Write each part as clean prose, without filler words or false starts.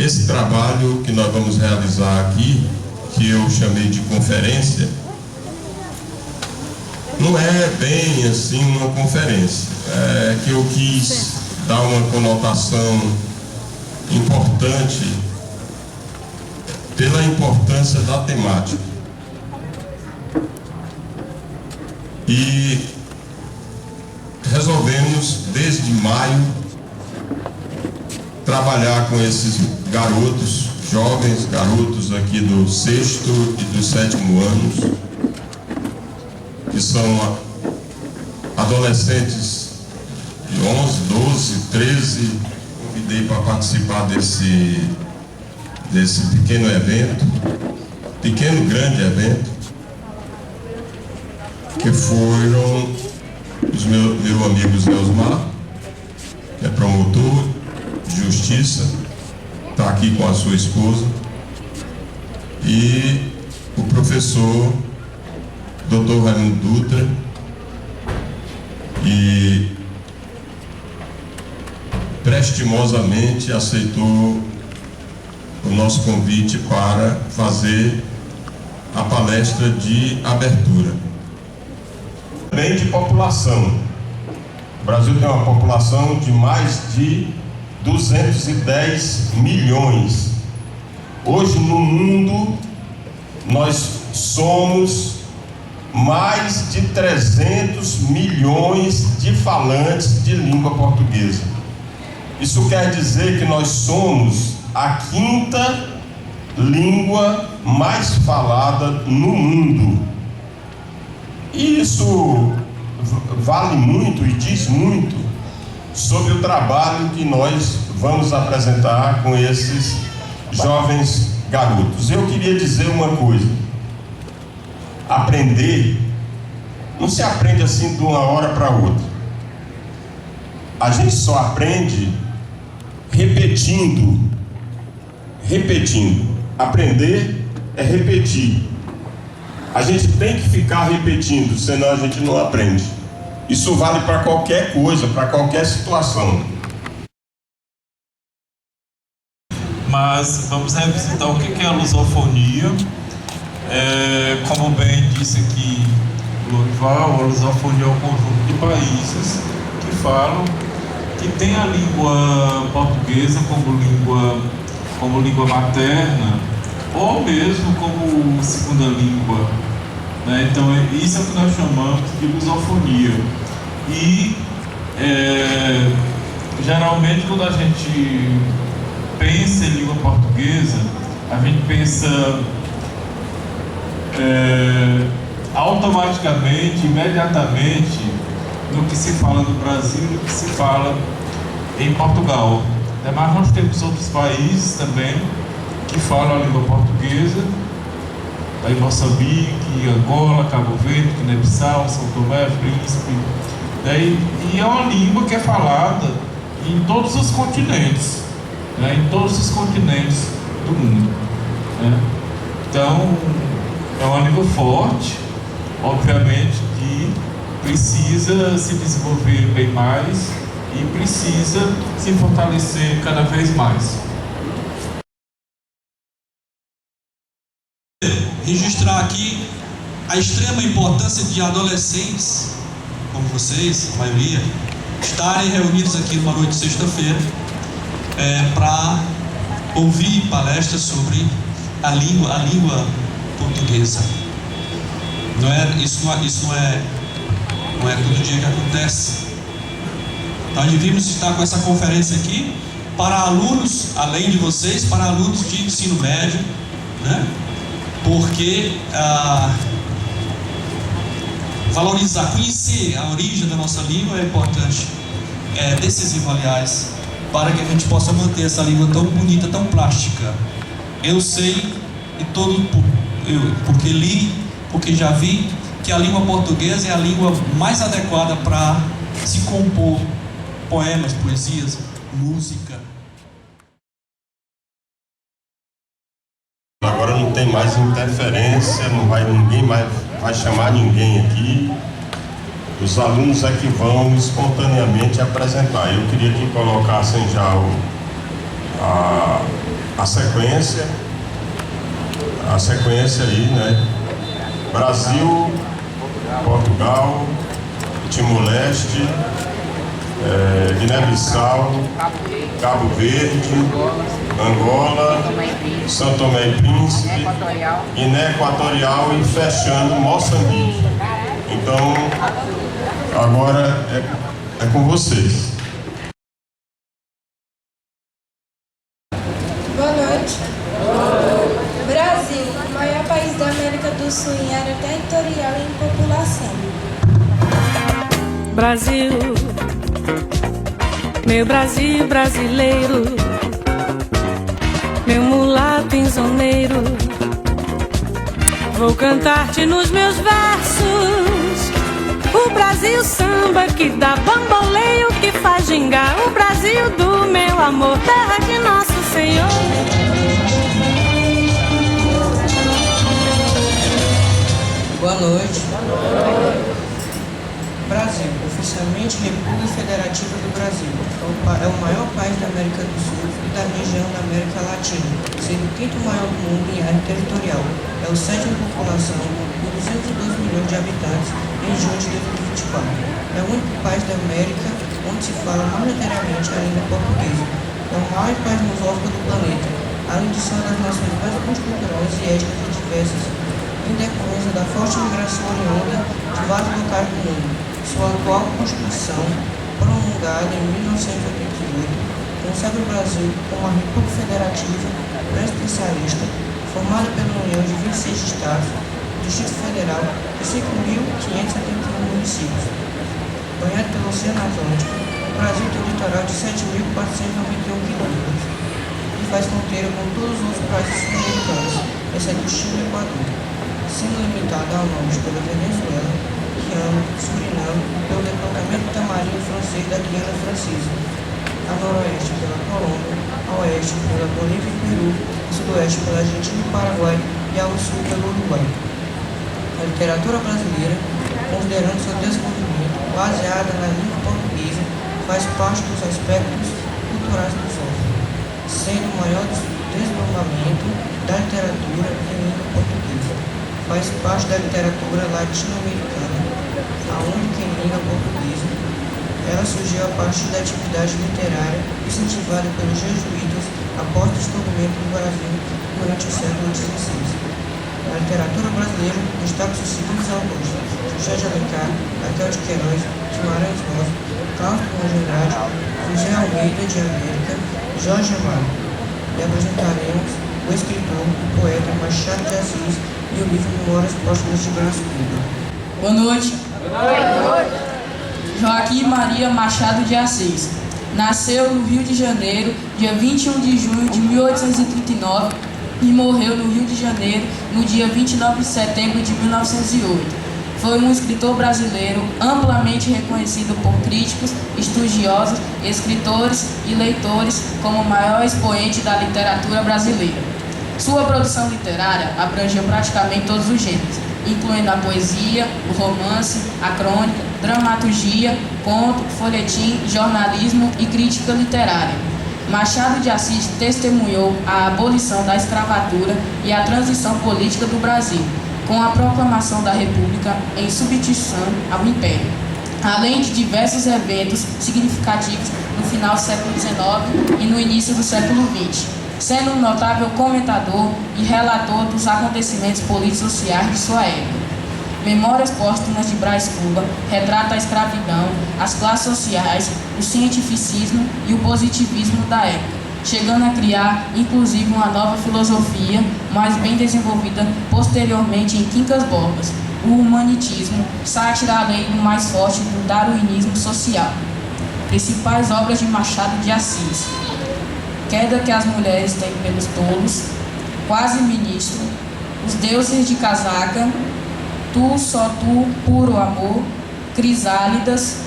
esse trabalho que nós vamos realizar aqui, que eu chamei de conferência, não é bem assim uma conferência, é que eu quis dar uma conotação importante pela importância da temática. E resolvemos, desde maio, trabalhar com esses garotos, jovens garotos aqui do 6º e do 7º anos, que são adolescentes de 11, 12, 13, convidei para participar desse pequeno evento, pequeno grande evento, que foram os meu amigo Zé Osmar, que é promotor de justiça, está aqui com a sua esposa, e o professor Dr. Raimundo Dutra, e prestimosamente aceitou o nosso convite para fazer a palestra de abertura. Também de população. O Brasil tem uma população de mais de 210 milhões. Hoje no mundo nós somos mais de 300 milhões de falantes de língua portuguesa. Isso quer dizer que nós somos a 5ª língua mais falada no mundo. E isso vale muito e diz muito sobre o trabalho que nós vamos apresentar com esses jovens garotos. Eu queria dizer uma coisa: aprender não se aprende assim de uma hora para outra. A gente só aprende repetindo. Aprender é repetir. A gente tem que ficar repetindo, senão a gente não aprende. Isso vale para qualquer coisa, para qualquer situação. Mas vamos revisitar o que é a lusofonia. Como bem disse aqui o Lorival, a lusofonia é um conjunto de países que falam, que tem a língua portuguesa como língua materna, ou mesmo como segunda língua, né? Então isso é o que nós chamamos de lusofonia. E geralmente quando a gente pensa em língua portuguesa, a gente pensa automaticamente, imediatamente, no que se fala no Brasil e no que se fala em Portugal. Mas nós temos outros países também que falam a língua portuguesa, aí Moçambique, Angola, Cabo Verde, Guiné-Bissau, São Tomé, Príncipe, né? E é uma língua que é falada em todos os continentes, né? Em todos os continentes do mundo, né? Então é uma língua forte, obviamente que precisa se desenvolver bem mais e precisa se fortalecer cada vez mais. Registrar aqui a extrema importância de adolescentes, como vocês, a maioria, estarem reunidos aqui numa noite de sexta-feira para ouvir palestras sobre a língua portuguesa. Isso não é todo dia que acontece. Nós devíamos estar com essa conferência aqui para alunos, além de vocês, para alunos de ensino médio, né? Porque valorizar, conhecer a origem da nossa língua é importante, é decisivo, aliás, para que a gente possa manter essa língua tão bonita, tão plástica. Eu sei, porque li, porque já vi, que a língua portuguesa é a língua mais adequada para se compor poemas, poesias, música. Agora não tem mais interferência, ninguém mais vai chamar ninguém aqui. Os alunos é que vão espontaneamente apresentar. Eu queria que colocassem já a sequência aí, né? Brasil, Portugal, Timor-Leste, Guiné-Bissau, Cabo Verde, Angola, São Tomé e Príncipe, Guiné Equatorial e fechando Moçambique. Então, agora é com vocês. Boa noite. Brasil, o maior país da América do Sul em área territorial e em população. Brasil, meu Brasil brasileiro, meu mulato insoneiro, vou cantar-te nos meus versos. O Brasil samba que dá bamboleio, que faz gingar. O Brasil do meu amor, terra de nosso Senhor. Boa noite. Brasil, oficialmente República Federativa do Brasil, é o maior país da América do Sul e da região da América Latina, sendo o quinto maior do mundo em área territorial. É o sétimo em população, com 202 milhões de habitantes em junho de 2024. É o único país da América onde se fala majoritariamente a língua portuguesa. É o maior país lusófono do planeta, além de ser uma das nações mais multiculturais e étnicas e diversas, em decorrência da forte migração oriunda de vários locais do mundo. Sua atual Constituição, promulgada em 1988, consagra o Brasil como uma república federativa presidencialista, formada pela união de 26 estados, Distrito Federal e 5.571 municípios. Banhado pelo Oceano Atlântico, o Brasil tem um litoral de 7.491 quilômetros e faz fronteira com todos os outros países sul-americanos, exceto o Chile e o Equador, sendo limitado ao norte pela Venezuela, Guiana, Suriname e pelo departamento da Marinha Francês da Guiana Francesa, a noroeste pela Colômbia, a oeste pela Bolívia e Peru, a sudoeste pela Argentina e Paraguai e ao sul pelo Uruguai. A literatura brasileira, considerando seu desenvolvimento baseada na língua portuguesa, faz parte dos aspectos culturais do software, sendo o maior desenvolvimento da literatura em língua portuguesa. Faz parte da literatura latino-americana, aonde que em língua portuguesa ela surgiu a partir da atividade literária incentivada pelos jesuítas após o descobrimento do Brasil durante o século XVI. Na literatura brasileira, destaca-se os seguintes autores: José de Alencar, Raquel de Queiroz, Guimarães Rosa, Carlos Drummond de Andrade, José Almeida de América, Jorge Amado. E apresentaremos o escritor, o poeta Machado de Assis e o livro Memórias Póstumas de Brás Cubas. Boa noite. Joaquim Maria Machado de Assis nasceu no Rio de Janeiro, dia 21 de junho de 1839 e morreu no Rio de Janeiro no dia 29 de setembro de 1908. Foi um escritor brasileiro amplamente reconhecido por críticos, estudiosos, escritores e leitores como o maior expoente da literatura brasileira. Sua produção literária abrangeu praticamente todos os gêneros, incluindo a poesia, o romance, a crônica, dramaturgia, conto, folhetim, jornalismo e crítica literária. Machado de Assis testemunhou a abolição da escravatura e a transição política do Brasil, com a proclamação da República em substituição ao Império, além de diversos eventos significativos no final do século XIX e no início do século XX, sendo um notável comentador e relator dos acontecimentos políticos e sociais de sua época. Memórias Póstumas de Brás Cubas retrata a escravidão, as classes sociais, o cientificismo e o positivismo da época, chegando a criar, inclusive, uma nova filosofia, mais bem desenvolvida posteriormente em Quincas Borges, o humanitismo, sátira além do mais forte do darwinismo social. Principais obras de Machado de Assis: Queda que as mulheres têm pelos tolos, Quase Ministro, Os Deuses de Casaca, Tu, Só Tu, Puro Amor, Crisálidas,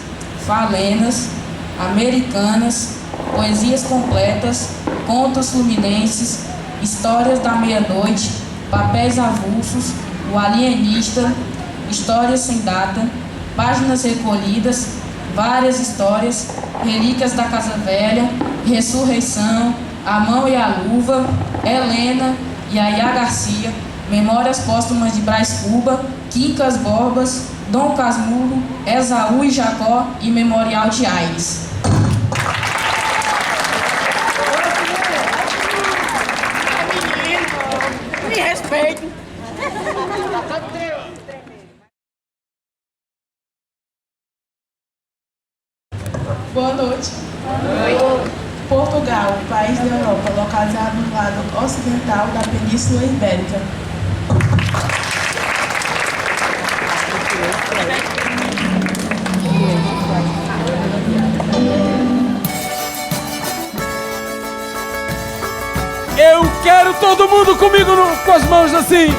Falenas, Americanas, Poesias Completas, Contos Fluminenses, Histórias da Meia-Noite, Papéis Avulsos, O Alienista, Histórias Sem Data, Páginas Recolhidas, Várias Histórias, Relíquias da Casa Velha, Ressurreição, A Mão e a Luva, Helena e Yaya Garcia, Memórias Póstumas de Brás Cuba, Quincas Borbas, Dom Casmurro, Esaú e Jacó e Memorial de Aires. Me respeite. Boa noite. Portugal, país da Europa, localizado no lado ocidental da Península Ibérica. Eu quero todo mundo comigo com as mãos assim.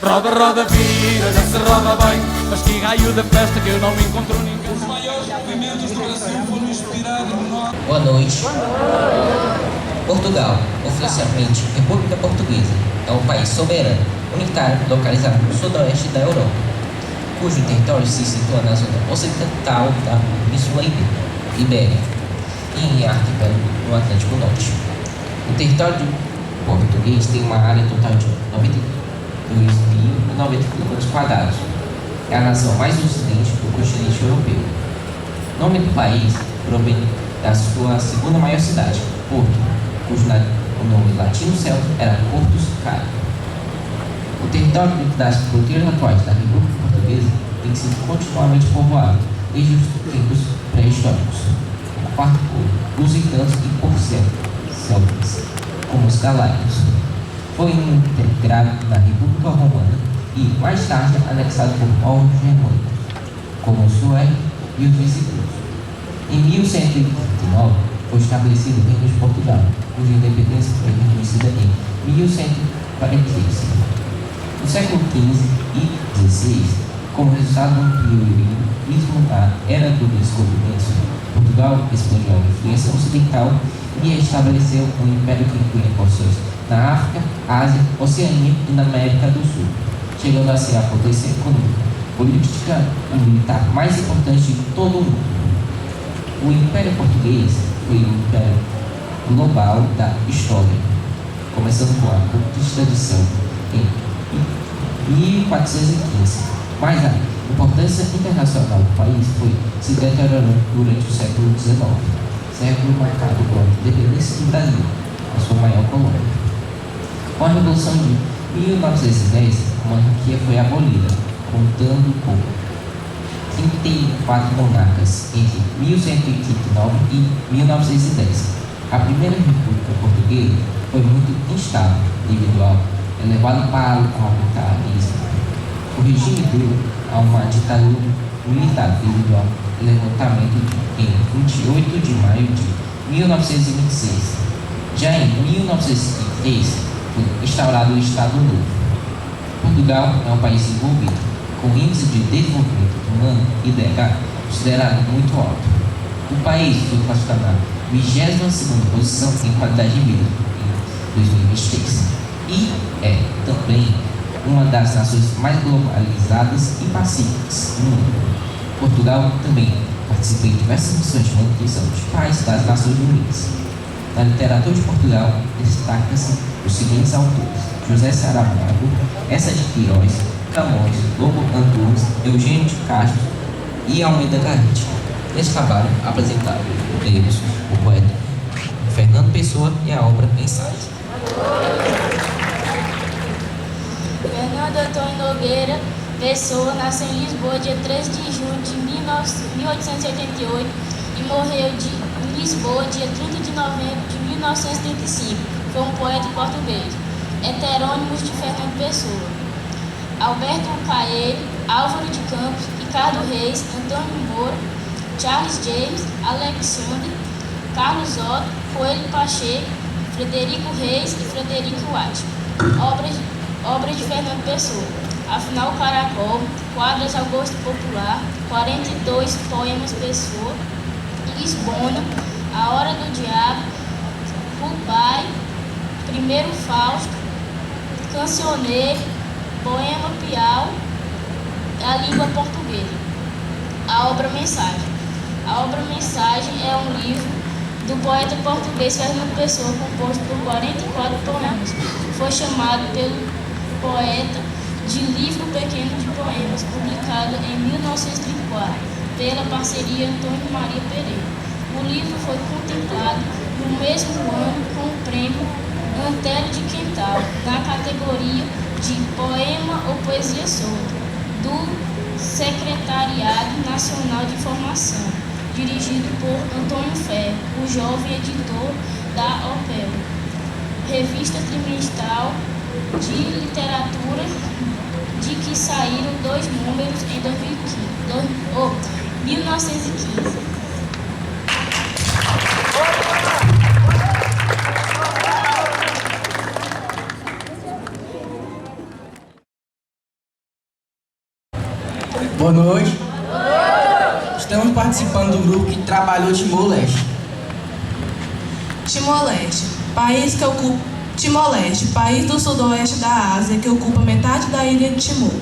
Roda, roda, vira, já se roda bem. Mas que raio da festa que eu não encontro ninguém. Os maiores movimentos do Brasil foram inspirados no norte. Boa noite. Portugal, oficialmente República Portuguesa, é um país soberano, unitário, localizado no sudoeste da Europa, cujo território se situa na zona ocidental da Península Ibérica e em arquipélago no Atlântico Norte. O território português tem uma área total de 92.090 km². É a nação mais ocidente do continente europeu. O nome do país provém da sua segunda maior cidade, Porto, cujo nome latino celta era Portus Caro. O território das fronteiras atuais da República Portuguesa tem sido continuamente povoado desde os tempos pré-históricos, por lusitanos e por celtas, como os galários. Foi integrado na República Romana e, mais tarde, anexado por povos germânicos, como os suecos e os visigodos. Em 1129, foi estabelecido o Reino de Portugal, cuja independência foi reconhecida em 1143. No século XV e XVI, como resultado do pioneirismo da Era do Descobrimento, Portugal expandiu a influência ocidental e estabeleceu um império que incluía porções na África, Ásia, Oceania e na América do Sul, chegando a ser a potência econômica, política e militar mais importante de todo o mundo. O Império Português foi o império global da história, começando com a conquista de Celta em 1415, mas a importância internacional do país foi se deteriorando durante o século XIX, século marcado pela independência do Brasil, a sua maior colônia. Com a Revolução de 1910, a monarquia foi abolida, contando com 34 monarcas entre 1189 e 1910. A primeira República Portuguesa foi muito instável devido ao elevado parlamentarismo. O regime deu a uma ditadura militar devido ao levantamento em 28 de maio de 1926. Já em 1903, foi instaurado o Estado Novo. Portugal é um país desenvolvido, com índice de desenvolvimento humano IDH considerado muito alto. O país foi classificado na 22ª posição em qualidade de vida em 2023 e é também uma das nações mais globalizadas e pacíficas do mundo. Portugal também participa em diversas missões de manutenção de paz das Nações Unidas. Na literatura de Portugal, destaca-se os seguintes autores: José Saramago, Essa de Queiroz, Camões, Lobo Antunes, Eugênio de Castro e Almeida Garrett. Nesse trabalho, apresentaram eles o poeta Fernando Pessoa e a obra Ensaios. Fernando Antônio Nogueira Pessoa nasceu em Lisboa dia 13 de junho de 1888 e morreu em Lisboa dia 30 de novembro de 1935. Foi um poeta português. Heterônimos de Fernando Pessoa: Alberto Caeiro, Álvaro de Campos, Ricardo Reis, Antônio Moura, Charles James, Alexandre, Carlos Otto, Coelho Pacheco, Frederico Reis e Frederico White. Obras de Fernando Pessoa: Afinal Caracol, Quadras ao Gosto Popular, 42 Poemas Pessoa, Lisbona, A Hora do Diabo, Rubai, primeiro Fausto, Cancioneiro, Poema Piau, a língua portuguesa. A obra Mensagem. A obra Mensagem é um livro do poeta português Fernando Pessoa, composto por 44 poemas. Foi chamado pelo poeta de Livro Pequeno de Poemas, publicado em 1934, pela parceria Antônio Maria Pereira. O livro foi contemplado no mesmo ano com o prêmio Antero de Quental, na categoria de Poema ou Poesia Solta, do Secretariado Nacional de Informação, dirigido por Antônio Ferro, o jovem editor da OPEL, revista trimestral de literatura, de que saíram 2 números em 1915. Boa noite. Estamos participando do grupo que trabalhou Timor-Leste. Timor-Leste, país do sudoeste da Ásia que ocupa metade da ilha de Timor.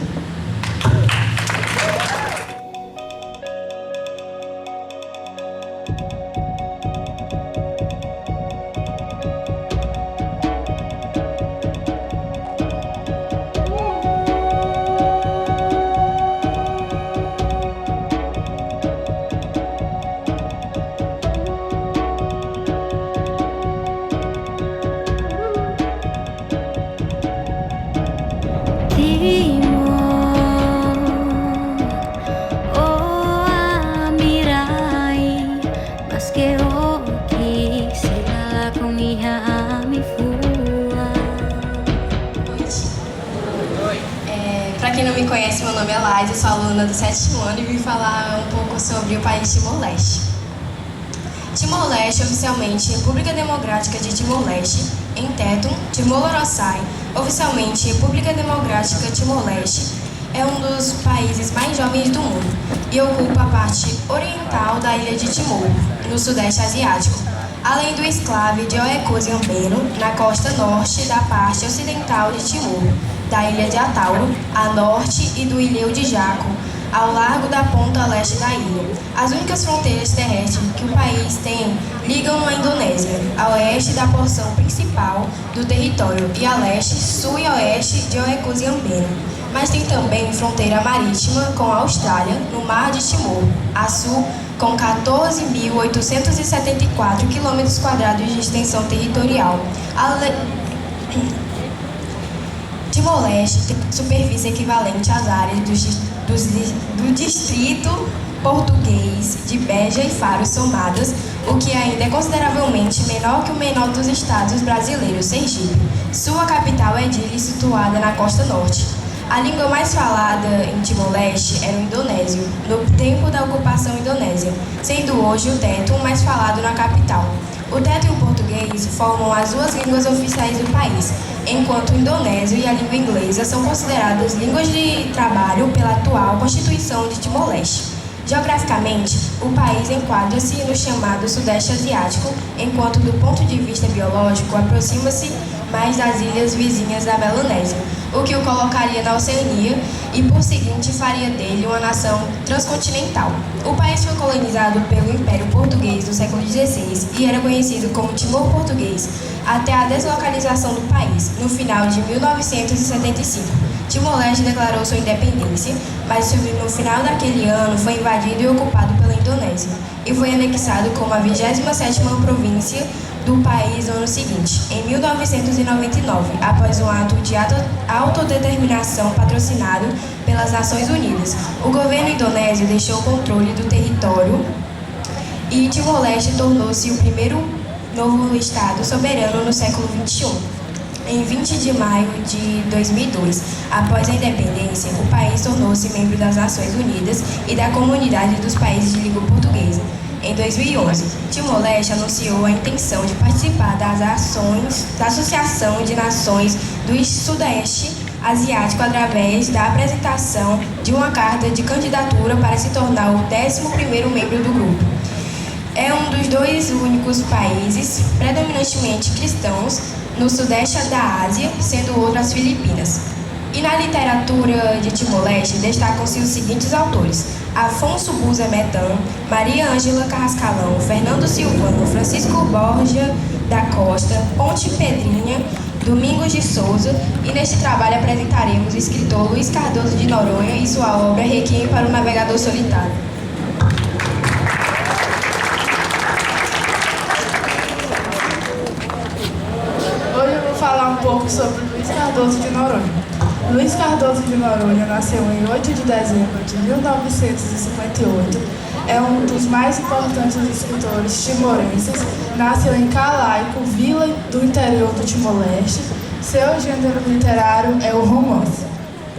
Para quem não me conhece, meu nome é Laís, eu sou aluna do 7º ano e vim falar um pouco sobre o país Timor-Leste. Timor-Leste, oficialmente República Democrática de Timor-Leste, em Tetum, Timor-Leste, oficialmente República Democrática Timor-Leste, é um dos países mais jovens do mundo e ocupa a parte oriental da ilha de Timor, no sudeste asiático, além do enclave de Oecosiambeno, na costa norte da parte ocidental de Timor, da ilha de Atauro, a norte, e do ilhéu de Jaco, ao largo da ponta leste da ilha. As únicas fronteiras terrestres que o país tem ligam a Indonésia, a oeste da porção principal do território e a leste, sul e oeste de Oecosiambeno. Mas tem também fronteira marítima com a Austrália, no Mar de Timor, a sul, com 14.874 km² de extensão territorial. Timor-Leste tem superfície equivalente às áreas do distrito português de Beja e Faro somadas, o que ainda é consideravelmente menor que o menor dos estados brasileiros, Sergipe. Sua capital é Dili, situada na costa norte. A língua mais falada em Timor-Leste era o indonésio, no tempo da ocupação indonésia, sendo hoje o tetum mais falado na capital. O tetum e o português formam as 2 línguas oficiais do país, enquanto o indonésio e a língua inglesa são consideradas línguas de trabalho pela atual Constituição de Timor-Leste. Geograficamente, o país enquadra-se no chamado Sudeste Asiático, enquanto do ponto de vista biológico aproxima-se mais das ilhas vizinhas da Melanésia, o que o colocaria na Oceania e, por seguinte, faria dele uma nação transcontinental. O país foi colonizado pelo Império Português no século XVI e era conhecido como Timor Português, até a deslocalização do país, no final de 1975. Timor-Leste declarou sua independência, mas no final daquele ano foi invadido e ocupado pela Indonésia, e foi anexado como a 27ª província do país no ano seguinte, em 1999, após um ato de autodeterminação patrocinado pelas Nações Unidas. O governo indonésio deixou o controle do território e Timor-Leste tornou-se o primeiro novo estado soberano no século XXI. Em 20 de maio de 2002, após a independência, o país tornou-se membro das Nações Unidas e da Comunidade dos Países de Língua Portuguesa. Em 2011, Timor-Leste anunciou a intenção de participar das ações da Associação de Nações do Sudeste Asiático através da apresentação de uma carta de candidatura para se tornar o 11º membro do grupo. É um dos dois únicos países predominantemente cristãos no sudeste da Ásia, sendo o outro as Filipinas. E na literatura de Timor-Leste destacam-se os seguintes autores: Afonso Busa Metan, Maria Ângela Carrascalão, Fernando Silvano, Francisco Borja da Costa, Ponte Pedrinha, Domingos de Souza, e neste trabalho apresentaremos o escritor Luiz Cardoso de Noronha e sua obra Requiem para o Navegador Solitário. Hoje eu vou falar um pouco sobre Luiz Cardoso de Noronha. Luiz Cardoso de Noronha nasceu em 8 de dezembro de 1958. É um dos mais importantes escritores timorenses. Nasceu em Calaico, vila do interior do Timor-Leste. Seu gênero literário é o romance.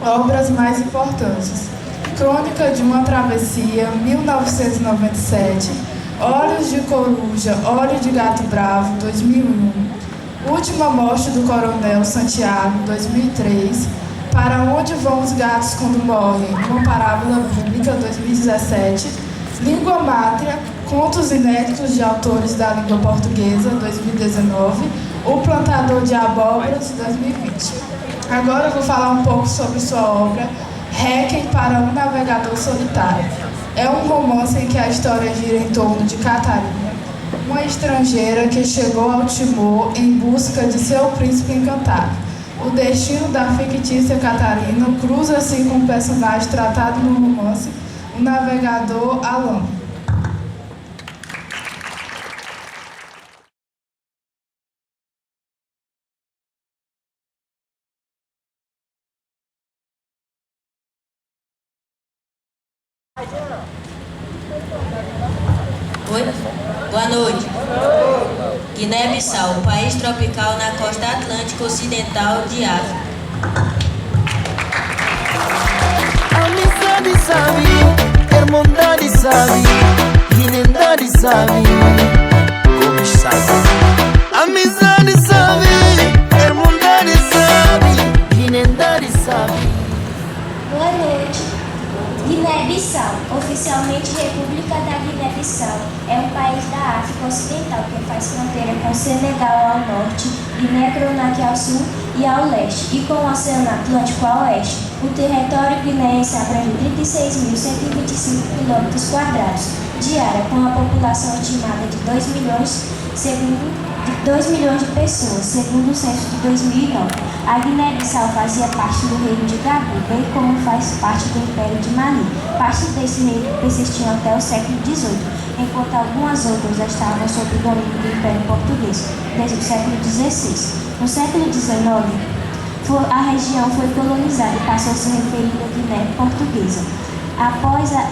Obras mais importantes: Crônica de uma Travessia, 1997. Olhos de Coruja, Olho de Gato Bravo, 2001. Última Morte do Coronel Santiago, 2003. Para Onde Vão os Gatos Quando Morrem? Uma Parábola Bíblica, 2017. Língua Mátria, Contos Inéditos de Autores da Língua Portuguesa, 2019. O Plantador de Abóboras, 2020. Agora eu vou falar um pouco sobre sua obra Requiem para um Navegador Solitário. É um romance em que a história gira em torno de Catarina, uma estrangeira que chegou ao Timor em busca de seu príncipe encantado. O destino da fictícia Catarina cruza-se com o personagem tratado no romance, o navegador Alan. Oi? Boa noite. Guiné-Bissau, país tropical na costa atlântica ocidental de África. Amizade sabe, irmandade sabe, guinendade sabe, como sabe. Amizade sabe, irmandade sabe, guinendade sabe. Boa noite. Guiné-Bissau, oficialmente República da Guiné-Bissau, é um país da África Ocidental que faz fronteira com Senegal ao norte, Guiné-Conakry ao sul e ao leste, e com o Oceano Atlântico ao oeste. O território guineense abrange 36.125 km² de área, com a população estimada de 2 milhões de pessoas, segundo o censo de 2009. A Guiné-Bissau fazia parte do reino de Gabu, bem como faz parte do Império de Mali. Parte desse reino persistiu até o século XVIII, enquanto algumas outras estavam sob o domínio do Império Português, desde o século XVI. No século XIX, a região foi colonizada e passou a se referir à Guiné Portuguesa. Após a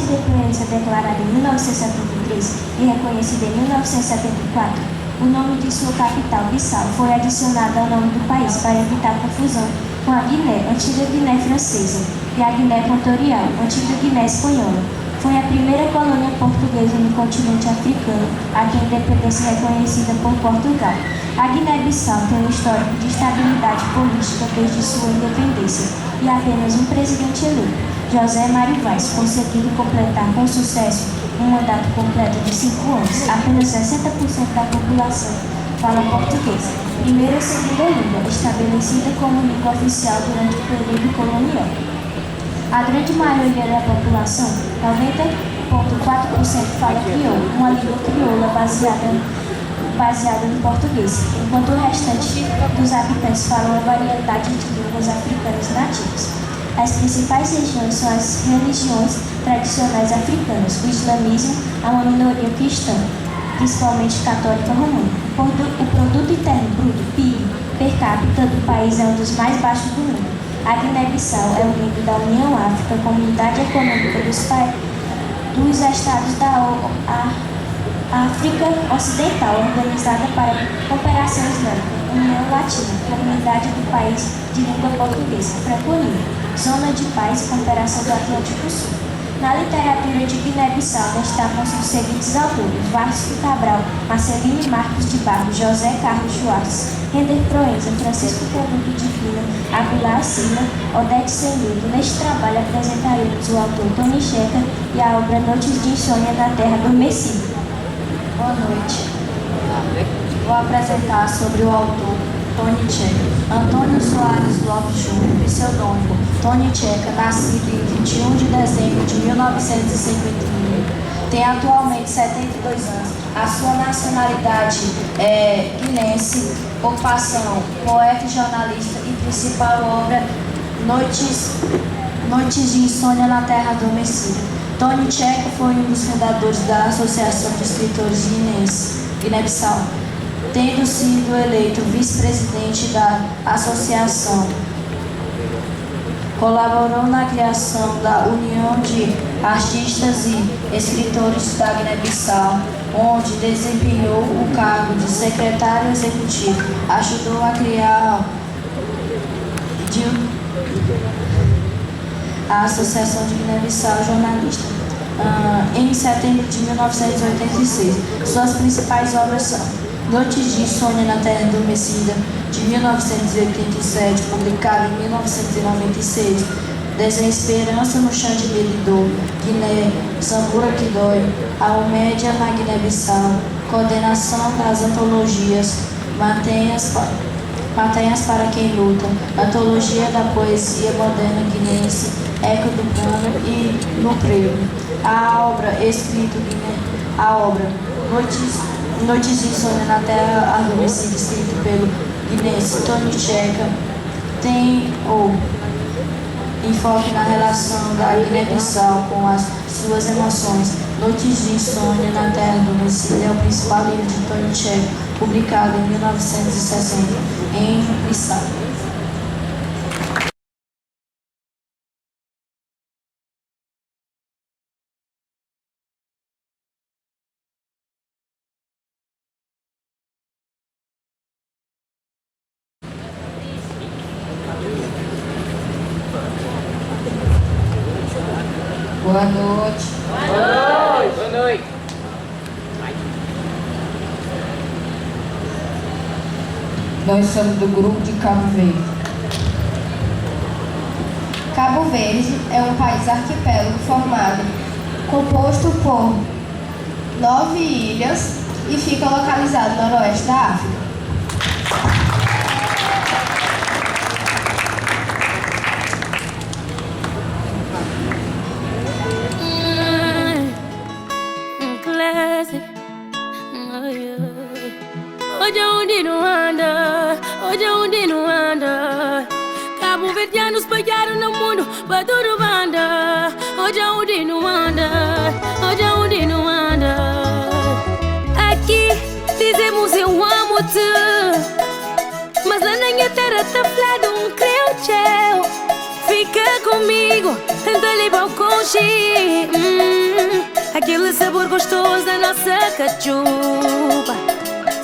independência declarada em 1973 e reconhecida em 1974, o nome de sua capital, Bissau, foi adicionado ao nome do país para evitar confusão com a Guiné, antiga Guiné Francesa, e a Guiné Equatorial, antiga Guiné Espanhola. Foi a primeira colônia portuguesa no continente africano, a que a independência é reconhecida por Portugal. A Guiné-Bissau tem um histórico de estabilidade política desde sua independência e apenas um presidente eleito, José Mário Vaz, conseguiu completar com sucesso um mandato completo de 5 anos. Apenas 60% da população fala português, primeira e segunda língua, estabelecida como língua oficial durante o período colonial. A grande maioria da população, 90,4%, fala crioulo, uma língua crioula baseada no português, enquanto o restante dos habitantes falam uma variedade de línguas africanas nativas. As principais regiões são as religiões tradicionais africanas, o islamismo, a uma minoria cristã, principalmente católica romana. O produto interno bruto, PIB, per capita do país é um dos mais baixos do mundo. A Guiné-Bissau é um membro da União África, Comunidade Econômica dos Estados da África Ocidental, organizada para a Cooperação Islâmica, União Latina, Comunidade do País de Língua Portuguesa, Franconia, Zona de Paz e Cooperação do Atlântico Sul. Na literatura de Guiné-Bissau destacam-se os seguintes autores: Vasco Cabral, Marcelino Marcos de Barros, José Carlos Schwartz, Render Proença, Francisco Canuto de Vila, Aguilar Silva, Odete Senildo. Neste trabalho apresentaremos o autor Tony Checa e a obra Noites de Insônia na Terra Adormecida. Boa noite. Vou apresentar sobre o autor Tony Checa. Antônio Soares Lopes Júnior, pseudônimo Tony Checa, nascido em 21 de dezembro de 1951. Tem atualmente 72 anos. A sua nacionalidade é guinense, ocupação, poeta e jornalista e principal obra Noites de Insônia na Terra Adormecida. Tony Checa foi um dos fundadores da Associação de Escritores Guiné-Bissau, tendo sido eleito vice-presidente da associação. Colaborou na criação da União de Artistas e Escritores da Guiné-Bissau, onde desempenhou o cargo de secretário executivo. Ajudou a criar a Associação de Guiné-Bissau Jornalista em setembro de 1986. Suas principais obras são Noites de Insônia na Terra Adormecida, de 1987, publicado em 1996, Desenho Esperança no Chão de Melidor, Guiné, Sambura que Dói, Almédia na Guiné-Bissau, Coordenação das Antologias, Mantenhas para Quem Luta, Antologia da Poesia Moderna Guinense, Eco do Pano e No Prego. A obra Noites de Insônia na Terra Adormecida, escrito pelo guinense Tony Checa, tem enfoque na relação da Guiné-Bissau com as suas emoções. Noites de Insônia na Terra Adormecida é o principal livro de Tony Checa, publicado em 1960 em Bissau. Boa noite. Boa noite. Nós somos do grupo de Cabo Verde. Cabo Verde é um país arquipélago composto por 9 ilhas e fica localizado no noroeste da África. Cabo Verdeanos espalharam no mundo, para tudo anda. Hoje onde não anda, hoje onde não anda. Aqui dizemos eu amo-te, mas lá na minha terra tá falado creu teu. Fica comigo, tenta levar o conche. Aquele sabor gostoso da nossa cachupa.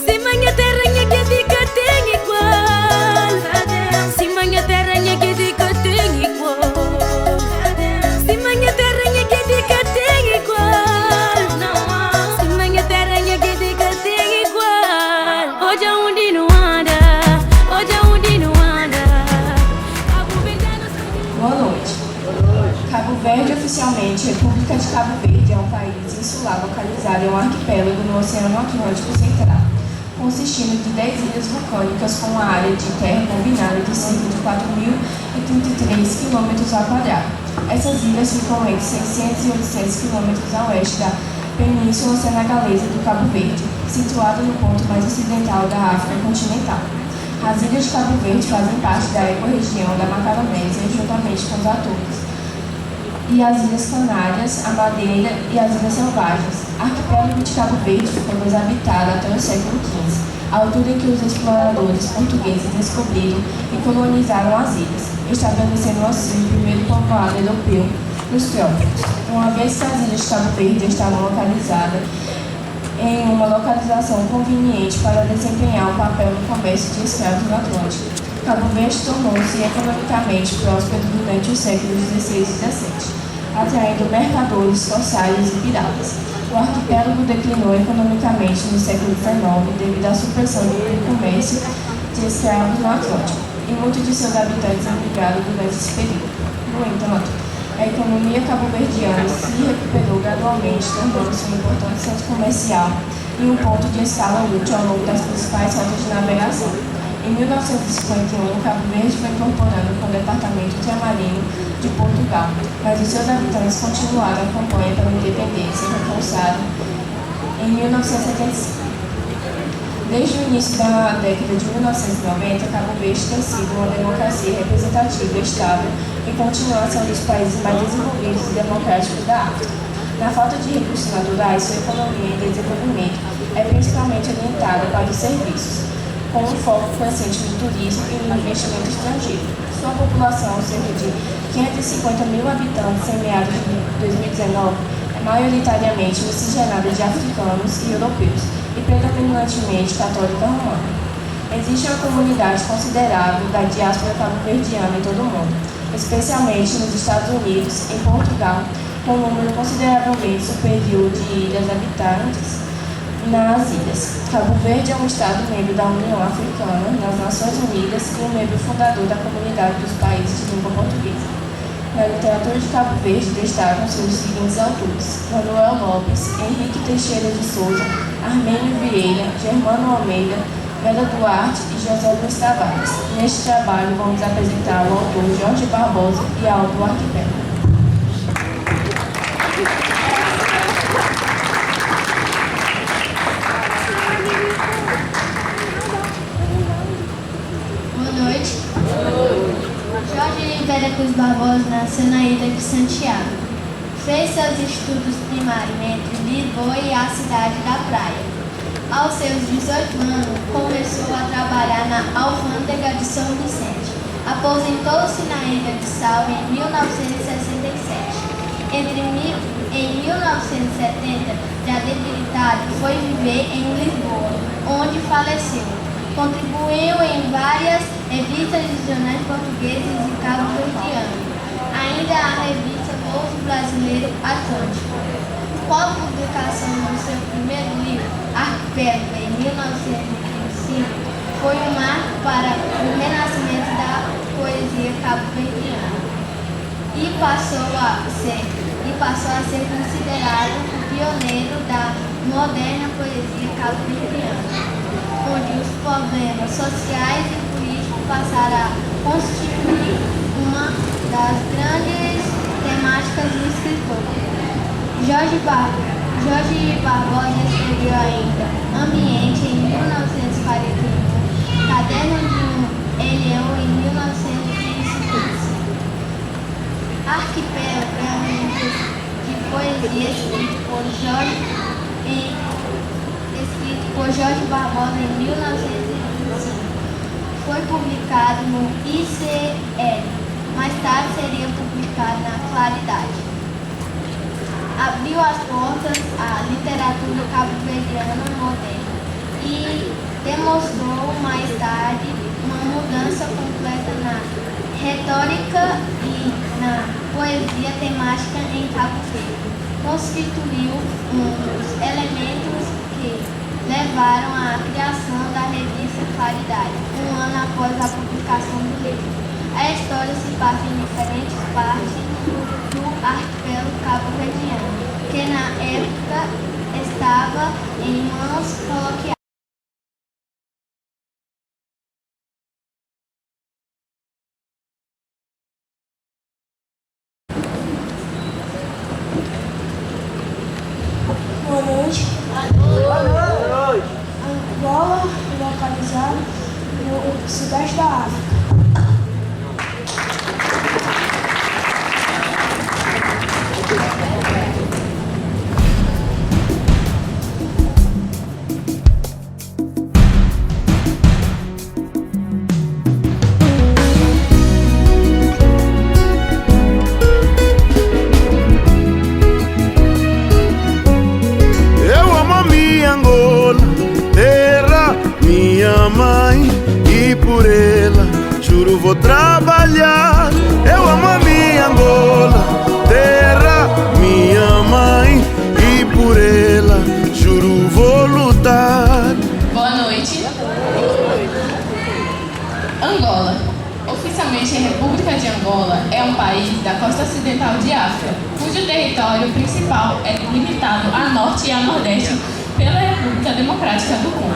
Se minha terra que diga tem igual. Se minha terra que diga tem igual. Se minha terra que diga tem igual. Se minha terra que diga tem igual. Hoje onde não anda, hoje onde não anda. Boa noite. Cabo Verde, oficialmente, República de Cabo Verde, é um país insular localizado em um arquipélago no Oceano Atlântico Central, consistindo de 10 ilhas vulcânicas com uma área de terra combinada de cerca de 4.033 km². Essas ilhas ficam entre 600 e 800 km a oeste da Península Senegalesa do Cabo Verde, situada no ponto mais ocidental da África continental. As ilhas de Cabo Verde fazem parte da ecorregião da Macaronésia, juntamente com os Açores, e as Ilhas Canárias, a Madeira e as Ilhas Selvagens. O arquipélago de Cabo Verde ficou desabitado até o século XV, a altura em que os exploradores portugueses descobriram e colonizaram as ilhas, estabelecendo assim o primeiro povoado europeu nos trópicos. Uma vez que as ilhas de Cabo Verde estavam localizadas em uma localização conveniente para desempenhar um papel no comércio de escravos no Atlântico, Cabo Verde tornou-se economicamente próspero durante os séculos XVI e XVII, atraindo mercadores, corsários e piratas. O arquipélago declinou economicamente no século XIX devido à supressão do comércio de escravos no Atlântico e muitos de seus habitantes emigraram durante esse período. No entanto, a economia cabo-verdiana se recuperou gradualmente, tornando-se um importante centro comercial e um ponto de escala útil ao longo das principais rotas de navegação. Em 1951, Cabo Verde foi incorporado com o Departamento Ultramarino de Portugal, mas os seus habitantes continuaram a campanha pela independência, reforçada em 1975. Desde o início da década de 1990, Cabo Verde tem sido uma democracia representativa e estável e continua a ser um dos países mais desenvolvidos e democráticos da África. Na falta de recursos naturais, sua economia em desenvolvimento é principalmente orientada para os serviços, com um foco crescente no turismo e no investimento estrangeiro. Sua população, cerca de 550 mil habitantes em meados de 2019, é maioritariamente miscigenada de africanos e europeus, e predominantemente católica romana. Existe uma comunidade considerável da diáspora cabo-verdiana em todo o mundo, especialmente nos Estados Unidos, em Portugal, com um número consideravelmente superior de ilhas habitantes nas ilhas. Cabo Verde é um Estado membro da União Africana, nas Nações Unidas e um membro fundador da Comunidade dos Países de Língua Portuguesa. Na literatura de Cabo Verde destacam-se os seguintes autores: Manuel Lopes, Henrique Teixeira de Souza, Armênio Vieira, Germano Almeida, Vera Duarte e José Luiz Tavares. Neste trabalho vamos apresentar o autor Jorge Barbosa e a obra O Arquipélago. Jorge Oliveira Cruz Barbosa nasceu na ilha de Santiago. Fez seus estudos primários entre Lisboa e a cidade da Praia. Aos seus 18 anos, começou a trabalhar na Alfândega de São Vicente. Aposentou-se na Ilha de Sal em 1967. Em 1970, já debilitado, foi viver em Lisboa, onde faleceu. Contribuiu em várias revistas de jornais portugueses e cabo-verdianos, ainda a revista Bolso Brasileiro Atlântico. Com a publicação do seu primeiro livro, Arquipélago, em 1925, foi um marco para o renascimento da poesia cabo-verdiana e passou a ser considerado o pioneiro da moderna poesia cabo-verdiana, onde os problemas sociais e políticos passaram a constituir uma das grandes temáticas do escritor. Jorge Barbosa escreveu ainda Ambiente em 1941, Caderno de um Eleão em 1955. Arquipélago é um livro de poesia escrito por Jorge Barbosa em 1925. Foi publicado no ICL, mais tarde seria publicado na Claridade. Abriu as portas à literatura cabo-verdiana moderna e demonstrou mais tarde uma mudança completa na retórica e na poesia temática em Cabo Verde. Constituiu um dos elementos que levaram à criação da revista Claridade, um ano após a publicação do livro. A história se passa em diferentes partes do arquipélago cabo-verdiano, que na época estava em mãos coloquiais. Boa noite. Angola, localizado no sudeste da África. Vou trabalhar, eu amo a minha Angola, terra, minha mãe, e por ela, juro, vou lutar. Boa noite. Angola. Atualmente, a República de Angola é um país da costa ocidental de África, cujo território principal é limitado a norte e a nordeste pela República Democrática do Congo,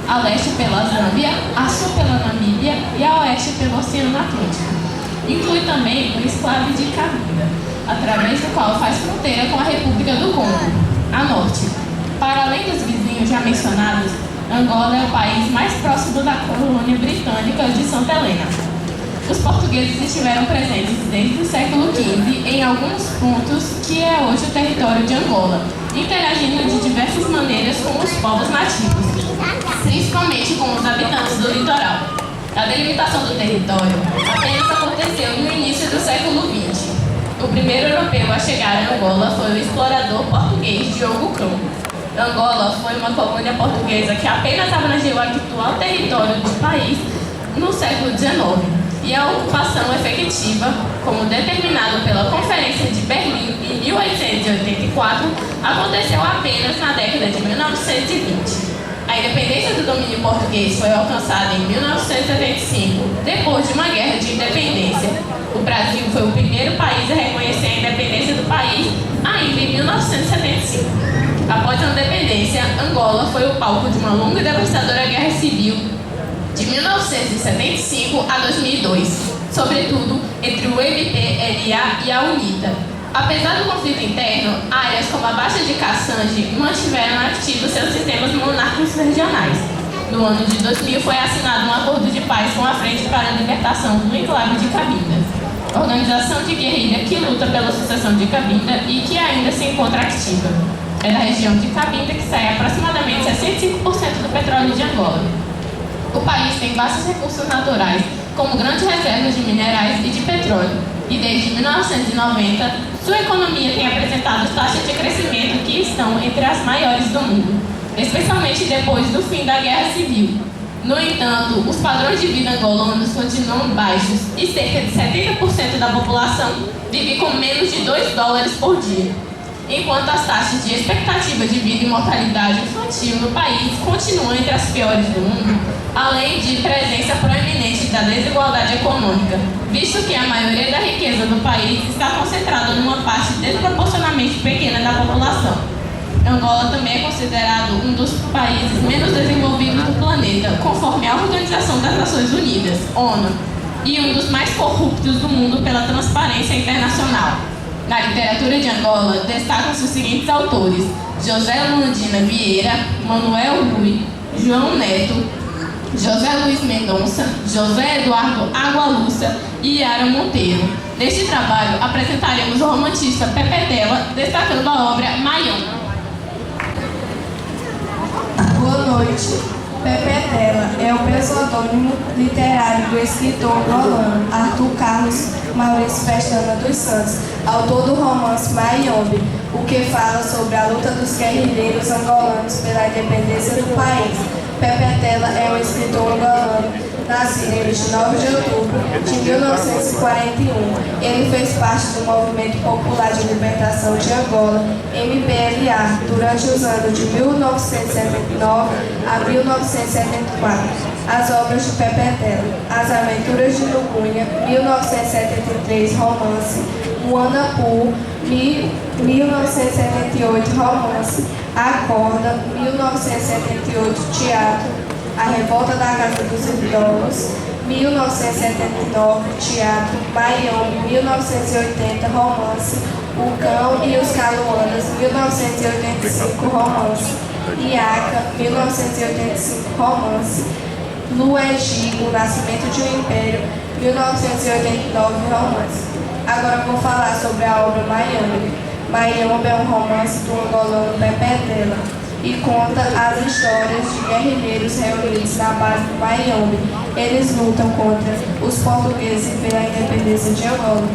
a leste pela Zâmbia, a sul pela Namíbia e a oeste pelo Oceano Atlântico. Inclui também o enclave de Cabinda, através do qual faz fronteira com a República do Congo, a norte. Para além dos vizinhos já mencionados, Angola é o país mais próximo da colônia britânica de Santa Helena. Os portugueses estiveram presentes desde o século XV em alguns pontos que é hoje o território de Angola, interagindo de diversas maneiras com os povos nativos, principalmente com os habitantes do litoral. A delimitação do território apenas aconteceu no início do século XX. O primeiro europeu a chegar a Angola foi o explorador português Diogo Crom. Angola foi uma colônia portuguesa que apenas abrangeu o atual território do país no século XIX, e a ocupação efetiva, como determinado pela Conferência de Berlim em 1884, aconteceu apenas na década de 1920. A independência do domínio português foi alcançada em 1975, depois de uma guerra de independência. O Brasil foi o primeiro país a reconhecer a independência do país ainda em 1975. Após a independência, Angola foi o palco de uma longa e devastadora guerra civil de 1975 a 2002, sobretudo entre o MPLA e a UNITA. Apesar do conflito interno, áreas como a Baixa de Cassange mantiveram ativos seus sistemas monárquicos regionais. No ano de 2000 foi assinado um acordo de paz com a Frente para a Libertação do Enclave de Cabinda, organização de guerrilha que luta pela sucessão de Cabinda e que ainda se encontra ativa. É da região de Cabinda que sai aproximadamente 65% do petróleo de Angola. O país tem vastos recursos naturais, como grandes reservas de minerais e de petróleo, e desde 1990, sua economia tem apresentado taxas de crescimento que estão entre as maiores do mundo, especialmente depois do fim da Guerra Civil. No entanto, os padrões de vida angolanos continuam baixos e cerca de 70% da população vive com menos de $2 por dia, enquanto as taxas de expectativa de vida e mortalidade infantil no país continuam entre as piores do mundo, além de presença proeminente da desigualdade econômica, visto que a maioria da riqueza do país está concentrada numa parte desproporcionalmente pequena da população. Angola também é considerado um dos países menos desenvolvidos do planeta, conforme a Organização das Nações Unidas, ONU, e um dos mais corruptos do mundo pela Transparência Internacional. Na literatura de Angola, destacam-se os seguintes autores: José Landina Vieira, Manuel Rui, João Neto, José Luiz Mendonça, José Eduardo Agualuça e Yara Monteiro. Neste trabalho, apresentaremos o romantista Pepe Tela, destacando a obra Maião. Boa noite. Pepe Tela é o pseudônimo literário do escritor angolano Arthur Carlos Maurício Pestana dos Santos, autor do romance Maiombe, o que fala sobre a luta dos guerrilheiros angolanos pela independência do país. Pepe Tela é um escritor angolano, nascido em 29 de outubro de 1941. Ele fez parte do Movimento Popular de Libertação de Angola, MPLA, durante os anos de 1979 a 1974. As obras de Pepe Tela: As Aventuras de Lugunha, 1973, romance; Muanapu, 1978, romance; A Corda, 1978, teatro; A Revolta da Casa dos Idolos, 1979, teatro; Maiombe, 1980, romance; O Cão e os Caluanas, 1985, romance; Iaca, 1985, romance; Luegi, O Nascimento de um Império, 1989, romance. Agora vou falar sobre a obra Maiombe. Maiombe é um romance do angolano Pepe Tela e conta as histórias de guerrilheiros reunidos na base do Maiombe. Eles lutam contra os portugueses pela independência de Angola.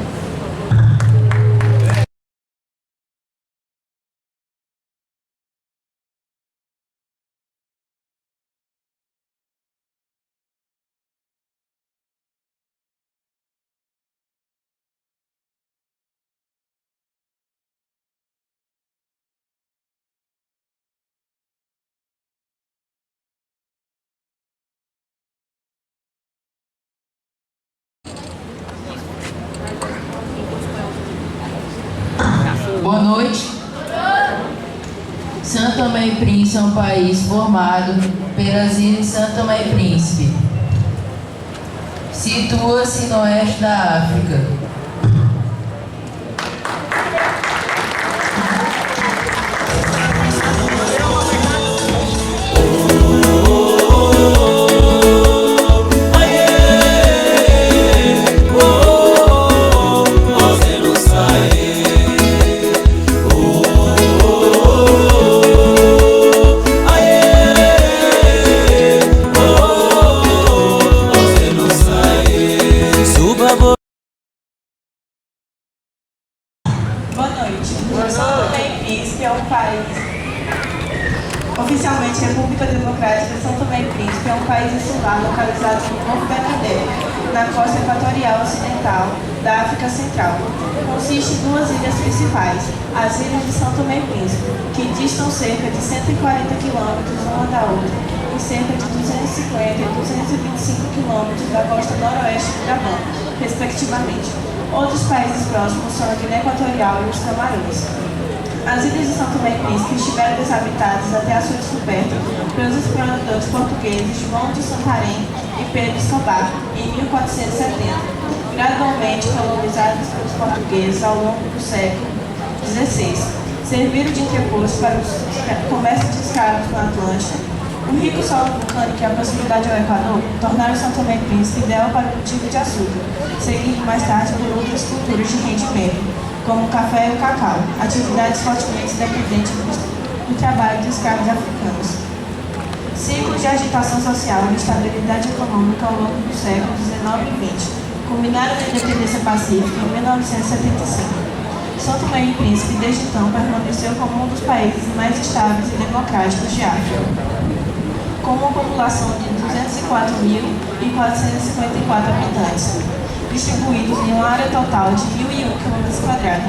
Boa noite. São Tomé e Príncipe é um país formado pelas ilhas São Tomé e Príncipe. Situa-se no oeste da África. Oficialmente, República Democrática de São Tomé e Príncipe é um país insular localizado no Golfo Bernadette, na costa equatorial ocidental da África Central. Consiste em duas ilhas principais, as ilhas de São Tomé e Príncipe, que distam cerca de 140 quilômetros uma da outra, e cerca de 250 e 225 quilômetros da costa noroeste do Gabão, respectivamente. Outros países próximos são a Guiné Equatorial e os Camarões. As ilhas de São Tomé e Príncipe estiveram desabitadas até a sua descoberta pelos exploradores portugueses João de Santarém e Pedro Escobar, em 1470, gradualmente colonizadas pelos portugueses ao longo do século XVI. Serviram de entreposto para o comércio de escravos no Atlântico. O rico solo vulcânico e a proximidade ao Equador tornaram São Tomé e Príncipe ideal para o cultivo de açúcar, seguido mais tarde por outras culturas de rendimento, como o café e o cacau, atividades fortemente dependentes do trabalho de escravos africanos. Ciclos de agitação social e estabilidade econômica ao longo dos séculos XIX e XX culminaram na independência pacífica em 1975. São Tomé e Príncipe, desde então, permaneceu como um dos países mais estáveis e democráticos de África, com uma população de 204.454 habitantes, distribuídos em uma área total de 1.001 km².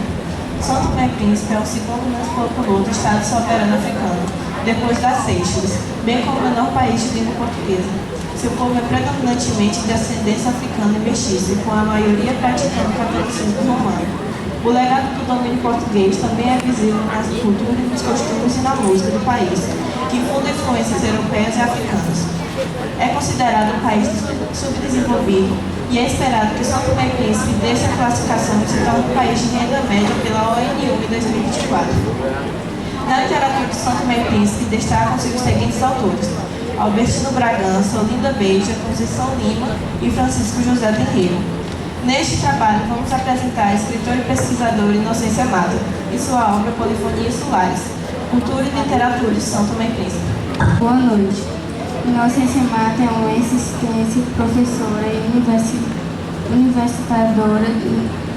São Tomé e Príncipe é o segundo mais populoso estado soberano africano, depois das Seychelles, bem como o menor país de língua portuguesa. Seu povo é predominantemente de ascendência africana e mestiça, com a maioria praticando o catolicismo romano. O legado do domínio português também é visível nas culturas, nos costumes e na música do país, que funda influências europeias e africanas. É considerado um país subdesenvolvido e é esperado que São Tomé e Príncipe deixe a classificação e se torne um país de renda média pela ONU em 2024. Na literatura de São Tomé e Príncipe destacam-se os seguintes autores: Albertino Bragança, Olinda Beija, Conceição Lima e Francisco José Terreiro. Neste trabalho, vamos apresentar a escritora e pesquisadora Inocência Mata e sua obra Polifonias Solares, Cultura e Literatura de São Tomé e Príncipe. Boa noite. Inocência Mata é uma existência, professora e universitadora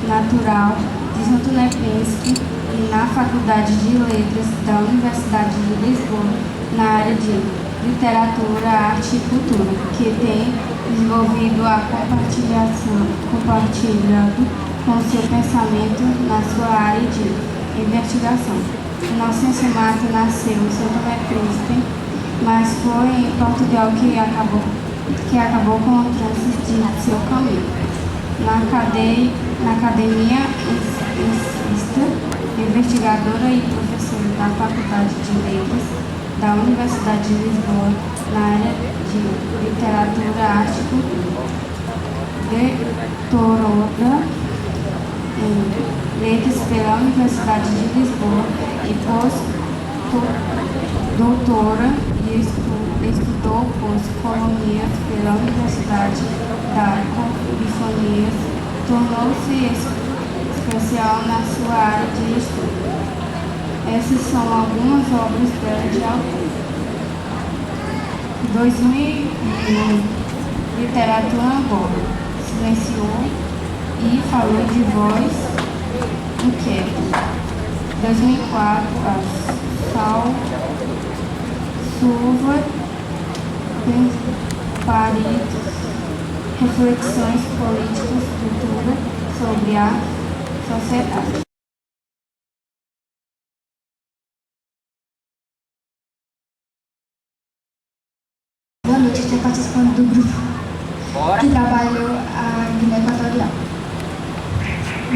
natural de São Tomé e Príncipe e na Faculdade de Letras da Universidade de Lisboa, na área de Literatura, Arte e Cultura, que tem desenvolvido a compartilhando com seu pensamento na sua área de investigação. Inocência Mata nasceu em São Tomé e Príncipe, mas foi em Portugal que acabou com o trânsito de seu caminho. Na academia, investigadora e professora da Faculdade de Letras da Universidade de Lisboa, na área de Literatura, Arte e Cultura. Doutorada em Letras pela Universidade de Lisboa e pós-doutora e estudou pós-colonias pela Universidade da Califórnia. Tornou-se especial na sua área de estudo. Essas são algumas obras dela de autor. 2001, Literatura Angola. Silenciou e falou de voz inquieta. 2004, a Sal Silva, Paritos, Reflexões Políticas, Cultura sobre a Sociedade. Boa noite, estou participando do grupo que trabalhou a Guiné Equatorial.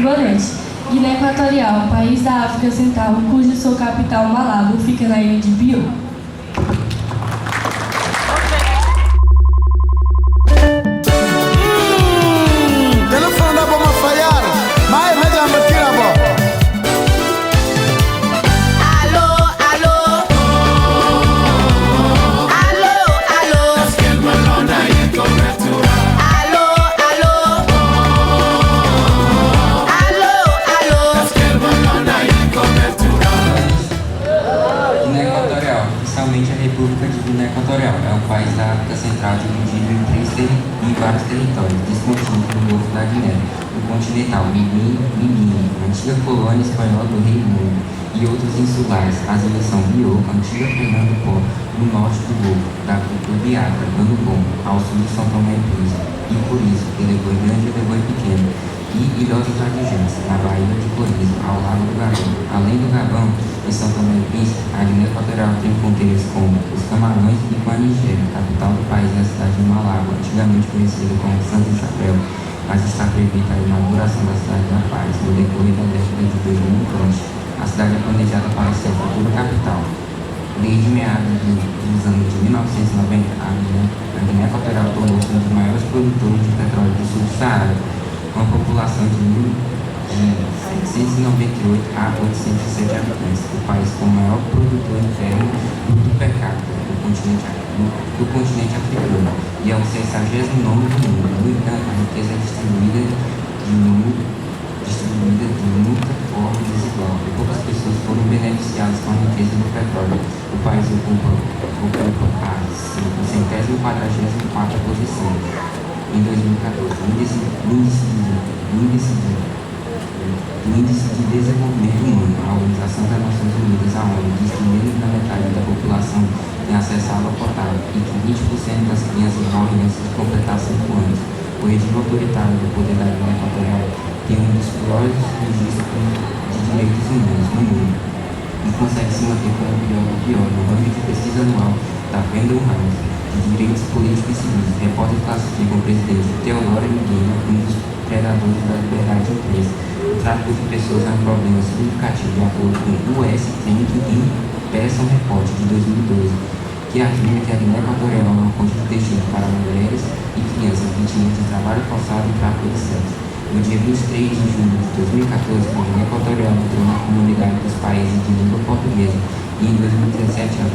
Boa noite. Guiné Equatorial, país da África Central, cuja sua capital, Malabo, fica na ilha de Bioko. Telefone da bomba falhar, mas já me tira bom. Alô, alô. Alô, alô. Alô, alô. Alô, alô. Guiné Equatorial, oficialmente a República de Guiné Equatorial, é um país da África Central dividido em vários territórios, descontínuos no Golfo da Guiné, o continental Mimimi, antiga colônia espanhola do Reino Mundo, e outros insulares, as ilhas são Bioko, antiga Pernambuco, no norte do Golfo, da Biatra, dando bom, ao sul de São Tomé e Príncipe, e por isso, Elevoi Grande e Elevoi Pequeno, e Ilhosas Adjacentes, na Baía de Corizo, ao lado do Gabão. Além do Gabão, em São Tomé e Príncipe, a Guiné Equatorial tem fronteiras com os Camarões e com a Nigéria, capital do país é a cidade de Malabo, antigamente conhecida como Santo Chapéu, mas está prevista a inauguração da cidade da Paz no decorrer da década de 2020. A cidade é planejada para ser a futura capital. Desde meados dos anos de 1990, a Guiné Equatorial tornou-se um dos maiores produtores de petróleo do sul do Saara, com uma população de 798 a 807 habitantes, o país com o maior produtor interno bruto per capita do continente africano, e é o 69º do mundo. No entanto, a riqueza é distribuída de muita forma desigual, e poucas pessoas foram beneficiadas com a riqueza do petróleo. O país ocupa a 144ª posição em 2014, o índice de desenvolvimento humano. A Organização das Nações Unidas, a ONU, diz que menos da metade da população tem acesso à água potável e que 20% das crianças morrem antes de completar 5 anos. O regime autoritário do poder da Guiné Equatorial tem um dos piores registros de direitos humanos no mundo e consegue se manter como o pior no âmbito de pesquisa anual da Freedom House de Direitos Políticos e Civis. Repórter classifica o presidente Teodoro Miguel como um dos predadores da liberdade de imprensa. O tráfico de pessoas é um problema significativo, de acordo com o US Think e Person Report de 2012, que afirma que a Guiné Equatorial é uma fonte de destino para mulheres e crianças vítimas de trabalho forçado e tráfico de sexo. No dia 23 de junho de 2014, a Guiné Equatorial entrou na comunidade dos países de língua portuguesa e em 2017 as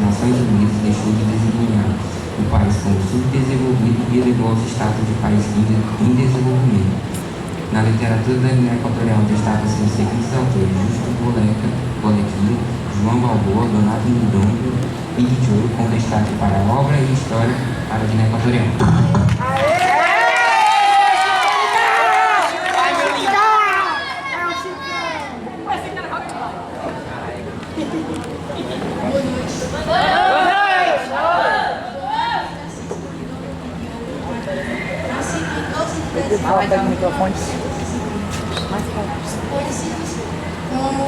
Nações Unidas deixou de designar o país como subdesenvolvido e elevou ao status de país em desenvolvimento. Na literatura da Guiné Equatorial destaca-se os seguintes autores: Justo Bolequim, João Balboa, Donato Mudongo e Didio, com destaque para a obra e história para a Guiné Equatorial. Conhecidos como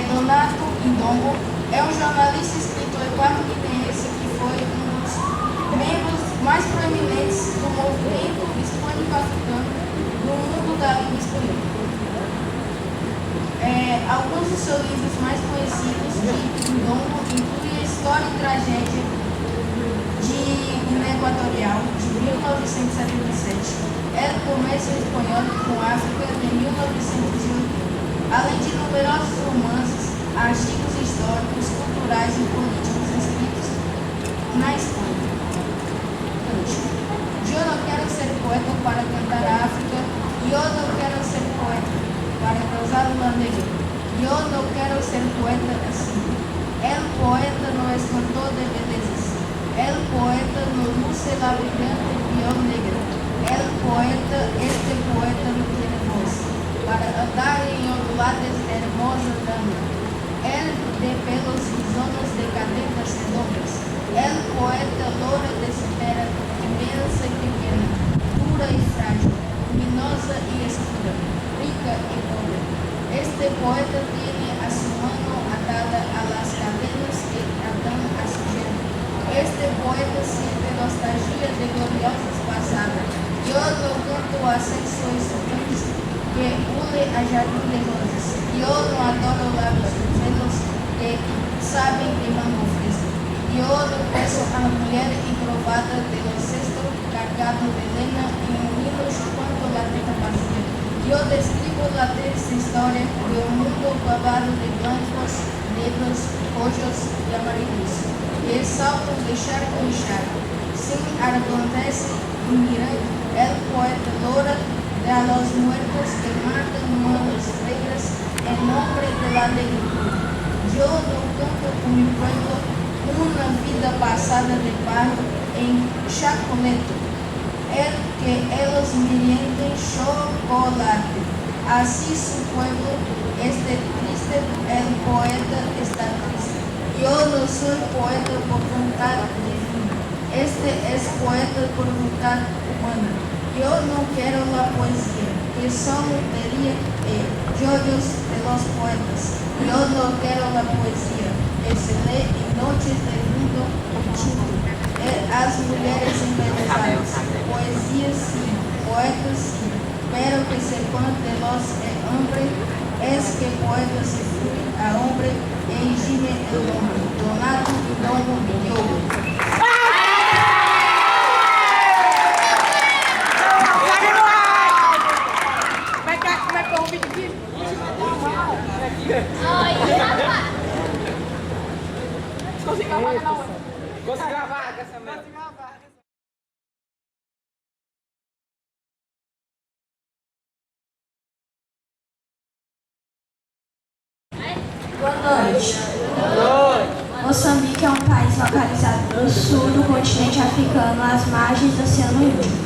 Donato Indongo, é um jornalista e escritor equatoriano que foi um dos membros mais proeminentes do movimento hispânico-africano no mundo da língua espanhola. Alguns dos seus livros mais conhecidos de Indongo incluem a História e Tragédia de Guiné Equatorial, de 1977, El Comercio Espanhol com África, de 1980, além de numerosos romances, artigos históricos, culturais e políticos escritos na Espanha. Eu não quero ser poeta para cantar a África, eu não quero ser poeta para causar uma negra, eu não quero ser poeta assim. El poeta não é cantor de belezas, el poeta no luce la brillante piel negra. El poeta, este poeta no tiene voz para andar em onduladas hermosas damas. El de pelos rizosos de cadenas redondas. El poeta loura desespera, imensa e pequena, pura e frágil, luminosa e escura, rica e pobre. Este poeta tiene a su mano atada a las cadenas que atan a su género. Este poeta siente nostalgia de gloriosas pasadas. Eu não canto ascenso e suplência, que une a jardim de rosas. Eu não adoro lábios finos que sabem de mango fresco. Eu não peço a mulher emprovada de um cesto cargado de lena e unidos quanto a teta vazia. Eu descrevo a triste história de um mundo babado de blancos, negros, rojos e amarelos. E saltam de charco em charco. Sin acontece mirando el poeta loura de a los muertos que matan manos negras en nombre de la alegría. Yo no canto con mi pueblo una vida pasada de barro en Chaconeto, el que ellos mienten chocolate. Así su pueblo esté triste, el poeta está triste. Yo no soy poeta por voluntad divina. Este es poeta por voluntad humana. Yo no quiero la poesía, que solo sería joyos de los poetas. Yo no quiero la poesía, que se lee en noches de mundo oculto. As mulheres embelezadas, poesía sí, poetas sí, pero que se cuente los hombre, es que poeta se fue a hombre e gime el hombre, donato y dono millones. Consegui a vaga essa merda. Boa noite. Moçambique é um país localizado no sul do continente africano, às margens do Oceano Índico.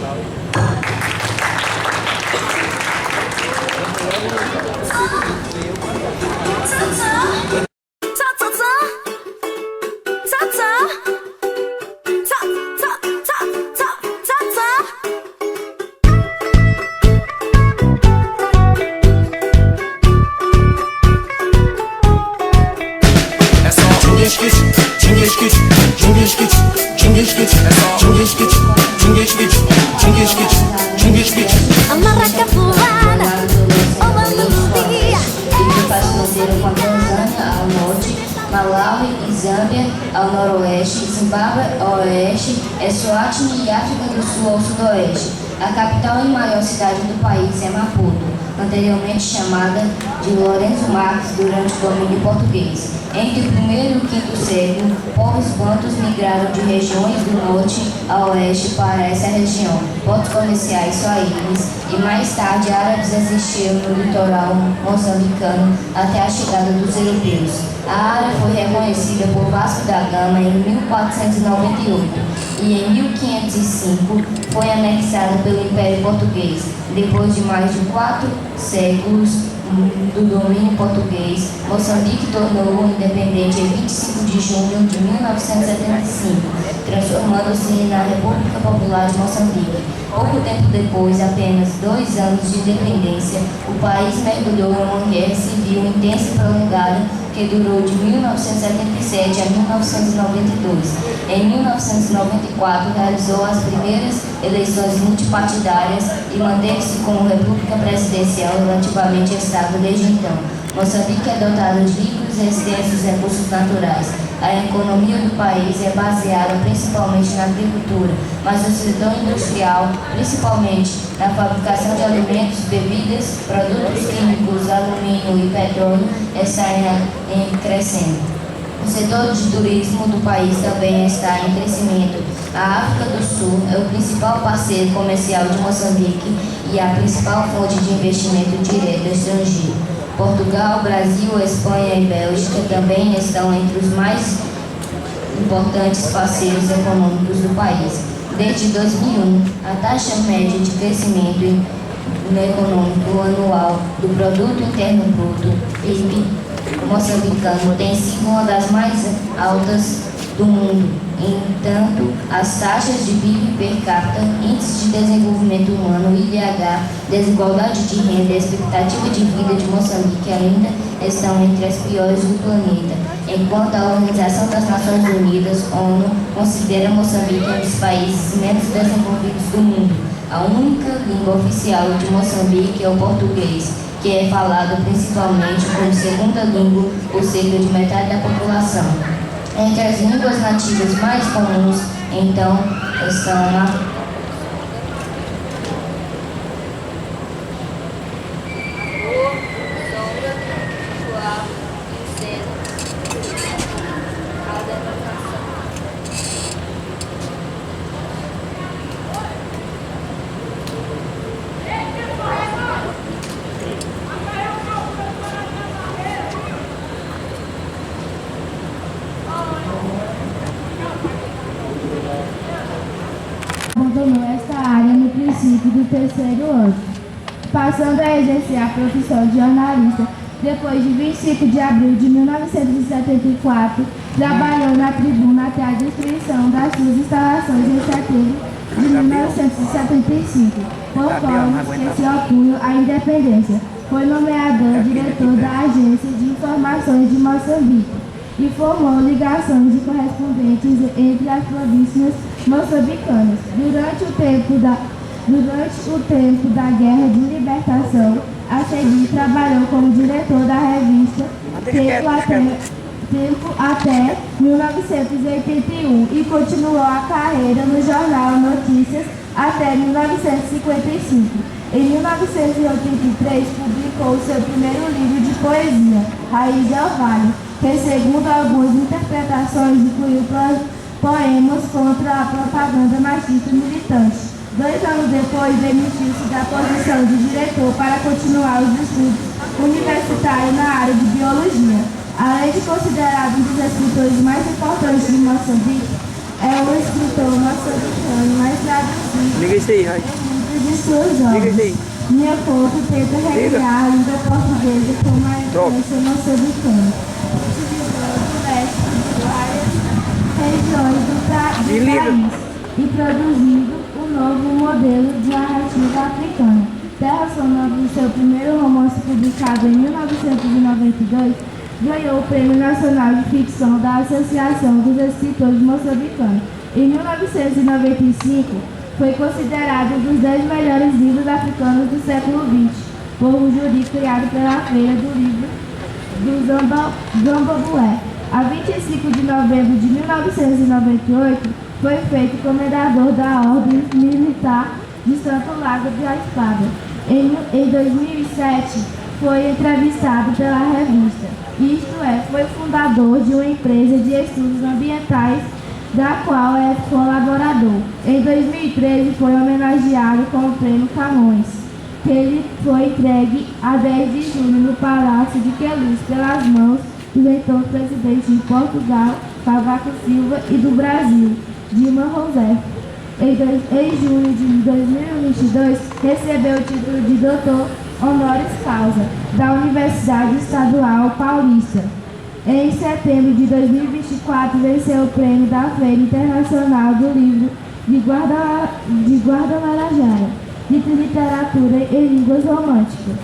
Malawi e Zâmbia ao noroeste, Zimbábue ao oeste, Eswatini e África do Sul ao sudoeste. A capital e maior cidade do país é Maputo, anteriormente chamada de Lourenço Marques durante o domínio português. Entre o primeiro e o quinto século, povos bantus migraram de regiões do norte a oeste para essa região, portos comerciais swahilíes, e mais tarde árabes existiram no litoral moçambicano até a chegada dos europeus. A área foi reconhecida por Vasco da Gama em 1498 e em 1505 foi anexada pelo Império Português. Depois de mais de 4 séculos do domínio português, Moçambique tornou independente em 25 de junho de 1975, transformando-se na República Popular de Moçambique. Pouco tempo depois, apenas 2 anos de independência, o país mergulhou em uma guerra civil intensa e prolongada que durou de 1977 a 1992. Em 1994, realizou as primeiras eleições multipartidárias e manteve-se como república presidencial relativamente estável desde então. Moçambique é dotada de ricos e extensos recursos naturais. A economia do país é baseada principalmente na agricultura, mas o setor industrial, principalmente na fabricação de alimentos, bebidas, produtos químicos, alumínio e petróleo, está crescendo. O setor de turismo do país também está em crescimento. A África do Sul é o principal parceiro comercial de Moçambique e a principal fonte de investimento direto estrangeiro. Portugal, Brasil, Espanha e Bélgica também estão entre os mais importantes parceiros econômicos do país. Desde 2001, a taxa média de crescimento econômico anual do Produto Interno Bruto, PIB, moçambicano tem sido uma das mais altas do mundo. Entanto, as taxas de PIB per capita, Índice de Desenvolvimento Humano, IDH, desigualdade de renda e expectativa de vida de Moçambique ainda estão entre as piores do planeta, enquanto a Organização das Nações Unidas, ONU, considera Moçambique um dos países menos desenvolvidos do mundo. A única língua oficial de Moçambique é o português, que é falado principalmente como segunda língua por cerca de metade da população. Entre as línguas nativas mais comuns, então, estão a abandonou esta área no princípio do terceiro ano, passando a exercer a profissão de jornalista. Depois de 25 de abril de 1974, trabalhou na Tribuna até a destruição das suas instalações em setembro de 1975, por formas que se opunham à independência. Foi nomeado diretor da Agência de Informações de Moçambique e formou ligações de correspondentes entre as províncias moçambicanas. Durante o tempo da Guerra de Libertação, a seguir trabalhou como diretor da revista Tempo até 1981 e continuou a carreira no jornal Notícias até 1955. Em 1983, publicou seu primeiro livro de poesia, Raiz del Vale, que, segundo algumas interpretações, incluiu poemas contra a propaganda machista militante. 2 anos depois, demitiu-se da posição de diretor para continuar os estudos universitários na área de biologia. Além de considerado um dos escritores mais importantes de Moçambique, é o escritor moçambicano mais traduzido de suas obras. Minha Couto tenta recriar a língua portuguesa como a influência moçambicana, utilizando várias regiões do país e produzindo um novo modelo de narrativa africana. Terra Sonora, seu primeiro romance publicado em 1992, ganhou o Prêmio Nacional de Ficção da Associação dos Escritores Moçambicanos. Em 1995, foi considerado um dos 10 melhores livros africanos do século XX, por um júri criado pela Feira do Livro do Zambabué. A 25 de novembro de 1998, foi feito comendador da Ordem Militar de Santo Lago da Espada. Em 2007, foi entrevistado pela revista, isto é, foi fundador de uma empresa de estudos ambientais, da qual é colaborador. Em 2013, foi homenageado com o Prêmio Camões, que ele foi entregue a 10 de junho no Palácio de Queluz, pelas mãos do então presidente de Portugal, Cavaco Silva, e do Brasil, Dilma Rousseff. Em junho de 2022, recebeu o título de doutor honoris causa da Universidade Estadual Paulista. Em setembro de 2024, venceu o prêmio da Feira Internacional do Livro de Guadalajara, de literatura em línguas românticas.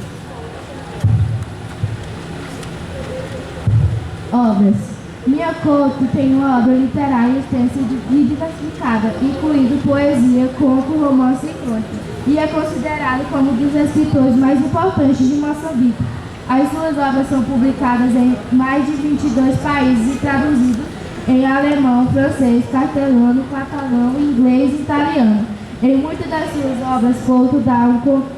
Obras. Minha Couto tem uma obra literária extensa e diversificada, incluindo poesia, conto, romance e crônica, e é considerado como um dos escritores mais importantes de Moçambique. As suas obras são publicadas em mais de 22 países e traduzidas em alemão, francês, castelhano, catalão, inglês e italiano. Em muitas das suas obras, Couto dá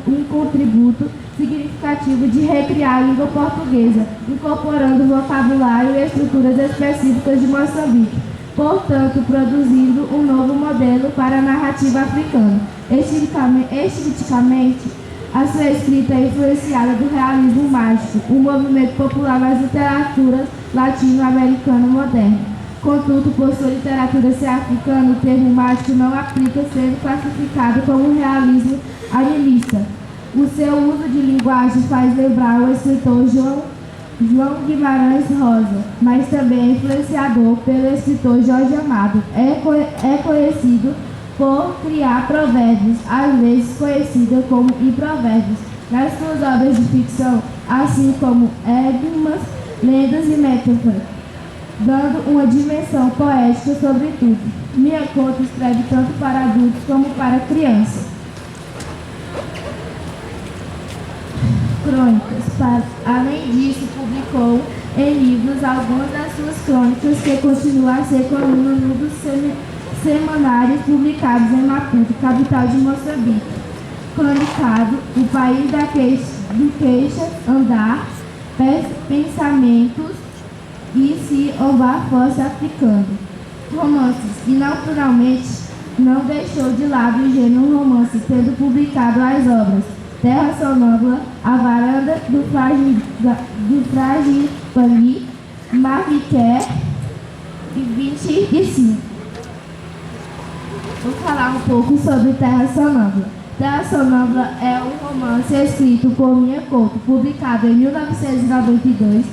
um contributo significativo de recriar a língua portuguesa, incorporando vocabulário e estruturas específicas de Moçambique, portanto, produzindo um novo modelo para a narrativa africana. Estilisticamente, a sua escrita é influenciada do realismo mágico, um movimento popular nas literaturas latino-americana moderna. Contudo, por sua literatura ser africana, o termo mágico não aplica, sendo classificado como realismo animista. O seu uso de linguagem faz lembrar o escritor João Guimarães Rosa, mas também é influenciador pelo escritor Jorge Amado. É conhecido por criar provérbios, às vezes conhecido como improvérbios, nas suas obras de ficção, assim como enigmas, lendas e metáforas, dando uma dimensão poética sobre tudo. Minha Couto escreve tanto para adultos como para crianças. crônicas. Além disso, publicou em livros algumas das suas crônicas, que continuam a ser coluna dos semanários publicados em Maputo, capital de Moçambique. Cronicado, o país do queixa, andar, pensamentos e se ovar fosse africano. Romances, e naturalmente não deixou de lado o gênero romance, tendo publicado as obras Terra Sonâmbula, A Varanda do Fragipani, Marviquer e 25. Vou falar um pouco sobre Terra Sonâmbula. Terra Sonâmbula é um romance escrito por Minha Couto, publicado em 1992.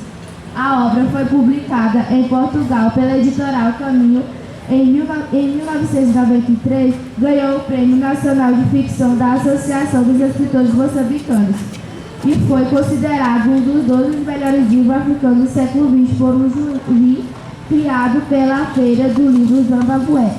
A obra foi publicada em Portugal pela editorial Caminho. Em 1993, ganhou o Prêmio Nacional de Ficção da Associação dos Escritores Moçambicanos e foi considerado um dos 12 melhores livros africanos do século XX por um júri criado pela Feira do Livro Zambabué.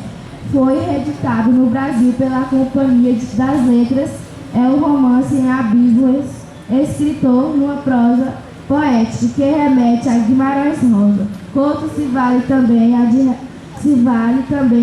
Foi reeditado no Brasil pela Companhia das Letras. É um romance em abismo, escritor numa prosa poética que remete a Guimarães Rosa. Couto se vale também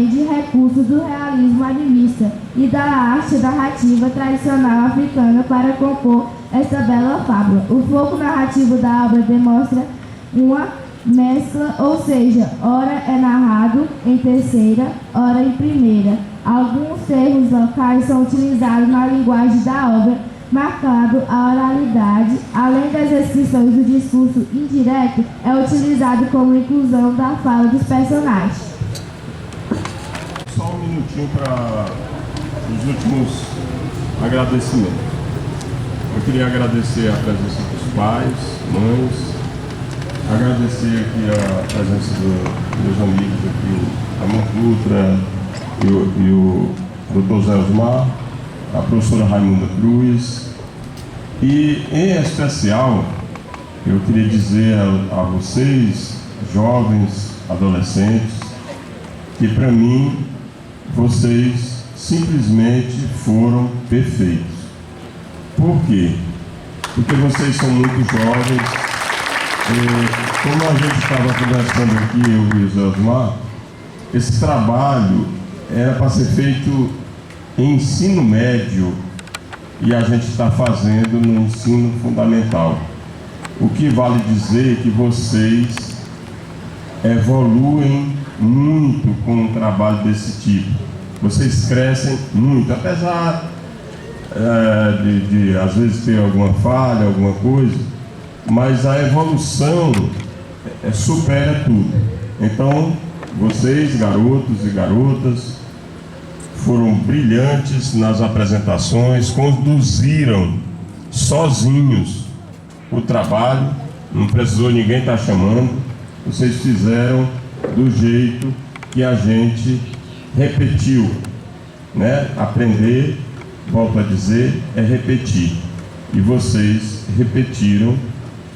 de recursos do realismo animista e da arte narrativa tradicional africana para compor esta bela fábula. O foco narrativo da obra demonstra uma mescla, ou seja, ora é narrado em terceira, ora em primeira. Alguns termos locais são utilizados na linguagem da obra, marcado a oralidade, além das descrições do discurso indireto, é utilizado como inclusão da fala dos personagens. Só um minutinho para os últimos agradecimentos. Eu queria agradecer a presença dos pais, mães, agradecer aqui a presença dos meus amigos aqui, a Mãe Dutra e o Dr. Zé Osmar, a professora Raimunda Cruz, e em especial eu queria dizer a vocês, jovens, adolescentes, que para mim vocês simplesmente foram perfeitos. Por quê? Porque vocês são muito jovens. Como a gente estava conversando aqui, eu e o Zé Osmar, esse trabalho era para ser feito em ensino médio e a gente está fazendo no ensino fundamental. O que vale dizer que vocês evoluem muito com um trabalho desse tipo. Vocês crescem muito, apesar de às vezes ter alguma falha, alguma coisa, mas a evolução supera tudo. Então, vocês, garotos e garotas, foram brilhantes nas apresentações, conduziram sozinhos o trabalho, não precisou ninguém estar chamando, vocês fizeram do jeito que a gente repetiu, né? Aprender, volto a dizer, é repetir. E vocês repetiram,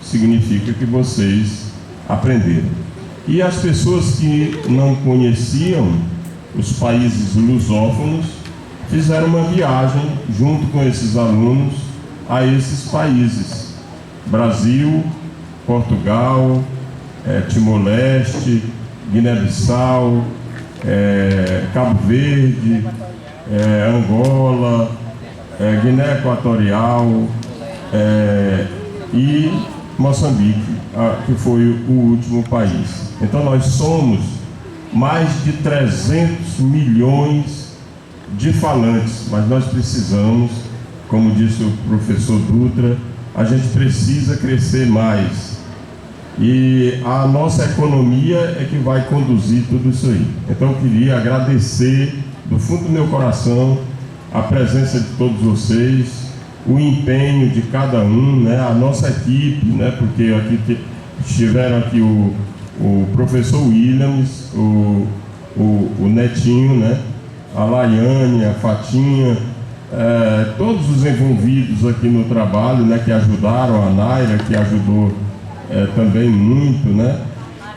significa que vocês aprenderam. E as pessoas que não conheciam os países lusófonos fizeram uma viagem junto com esses alunos a esses países: Brasil, Portugal, Timor-Leste, Guiné-Bissau, Cabo Verde, Angola, Guiné Equatorial e Moçambique, que foi o último país. Então nós somos mais de 300 milhões de falantes, mas nós precisamos, como disse o professor Dutra, a gente precisa crescer mais. E a nossa economia é que vai conduzir tudo isso aí. Então eu queria agradecer do fundo do meu coração a presença de todos vocês, o empenho de cada um, né? A nossa equipe, né? Porque aqui estiveram aqui o professor Williams, o Netinho, né? A Laiane, a Fatinha, todos os envolvidos aqui no trabalho, né? Que ajudaram, a Naira, que ajudou também muito, né?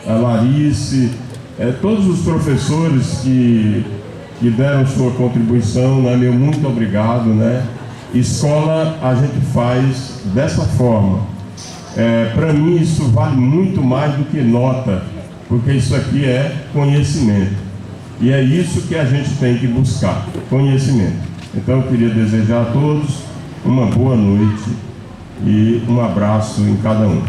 A Larice, todos os professores que deram sua contribuição, né? Meu muito obrigado, né? Escola a gente faz dessa forma. Para mim isso vale muito mais do que nota, porque isso aqui é conhecimento. E é isso que a gente tem que buscar, conhecimento. Então eu queria desejar a todos uma boa noite e um abraço em cada um.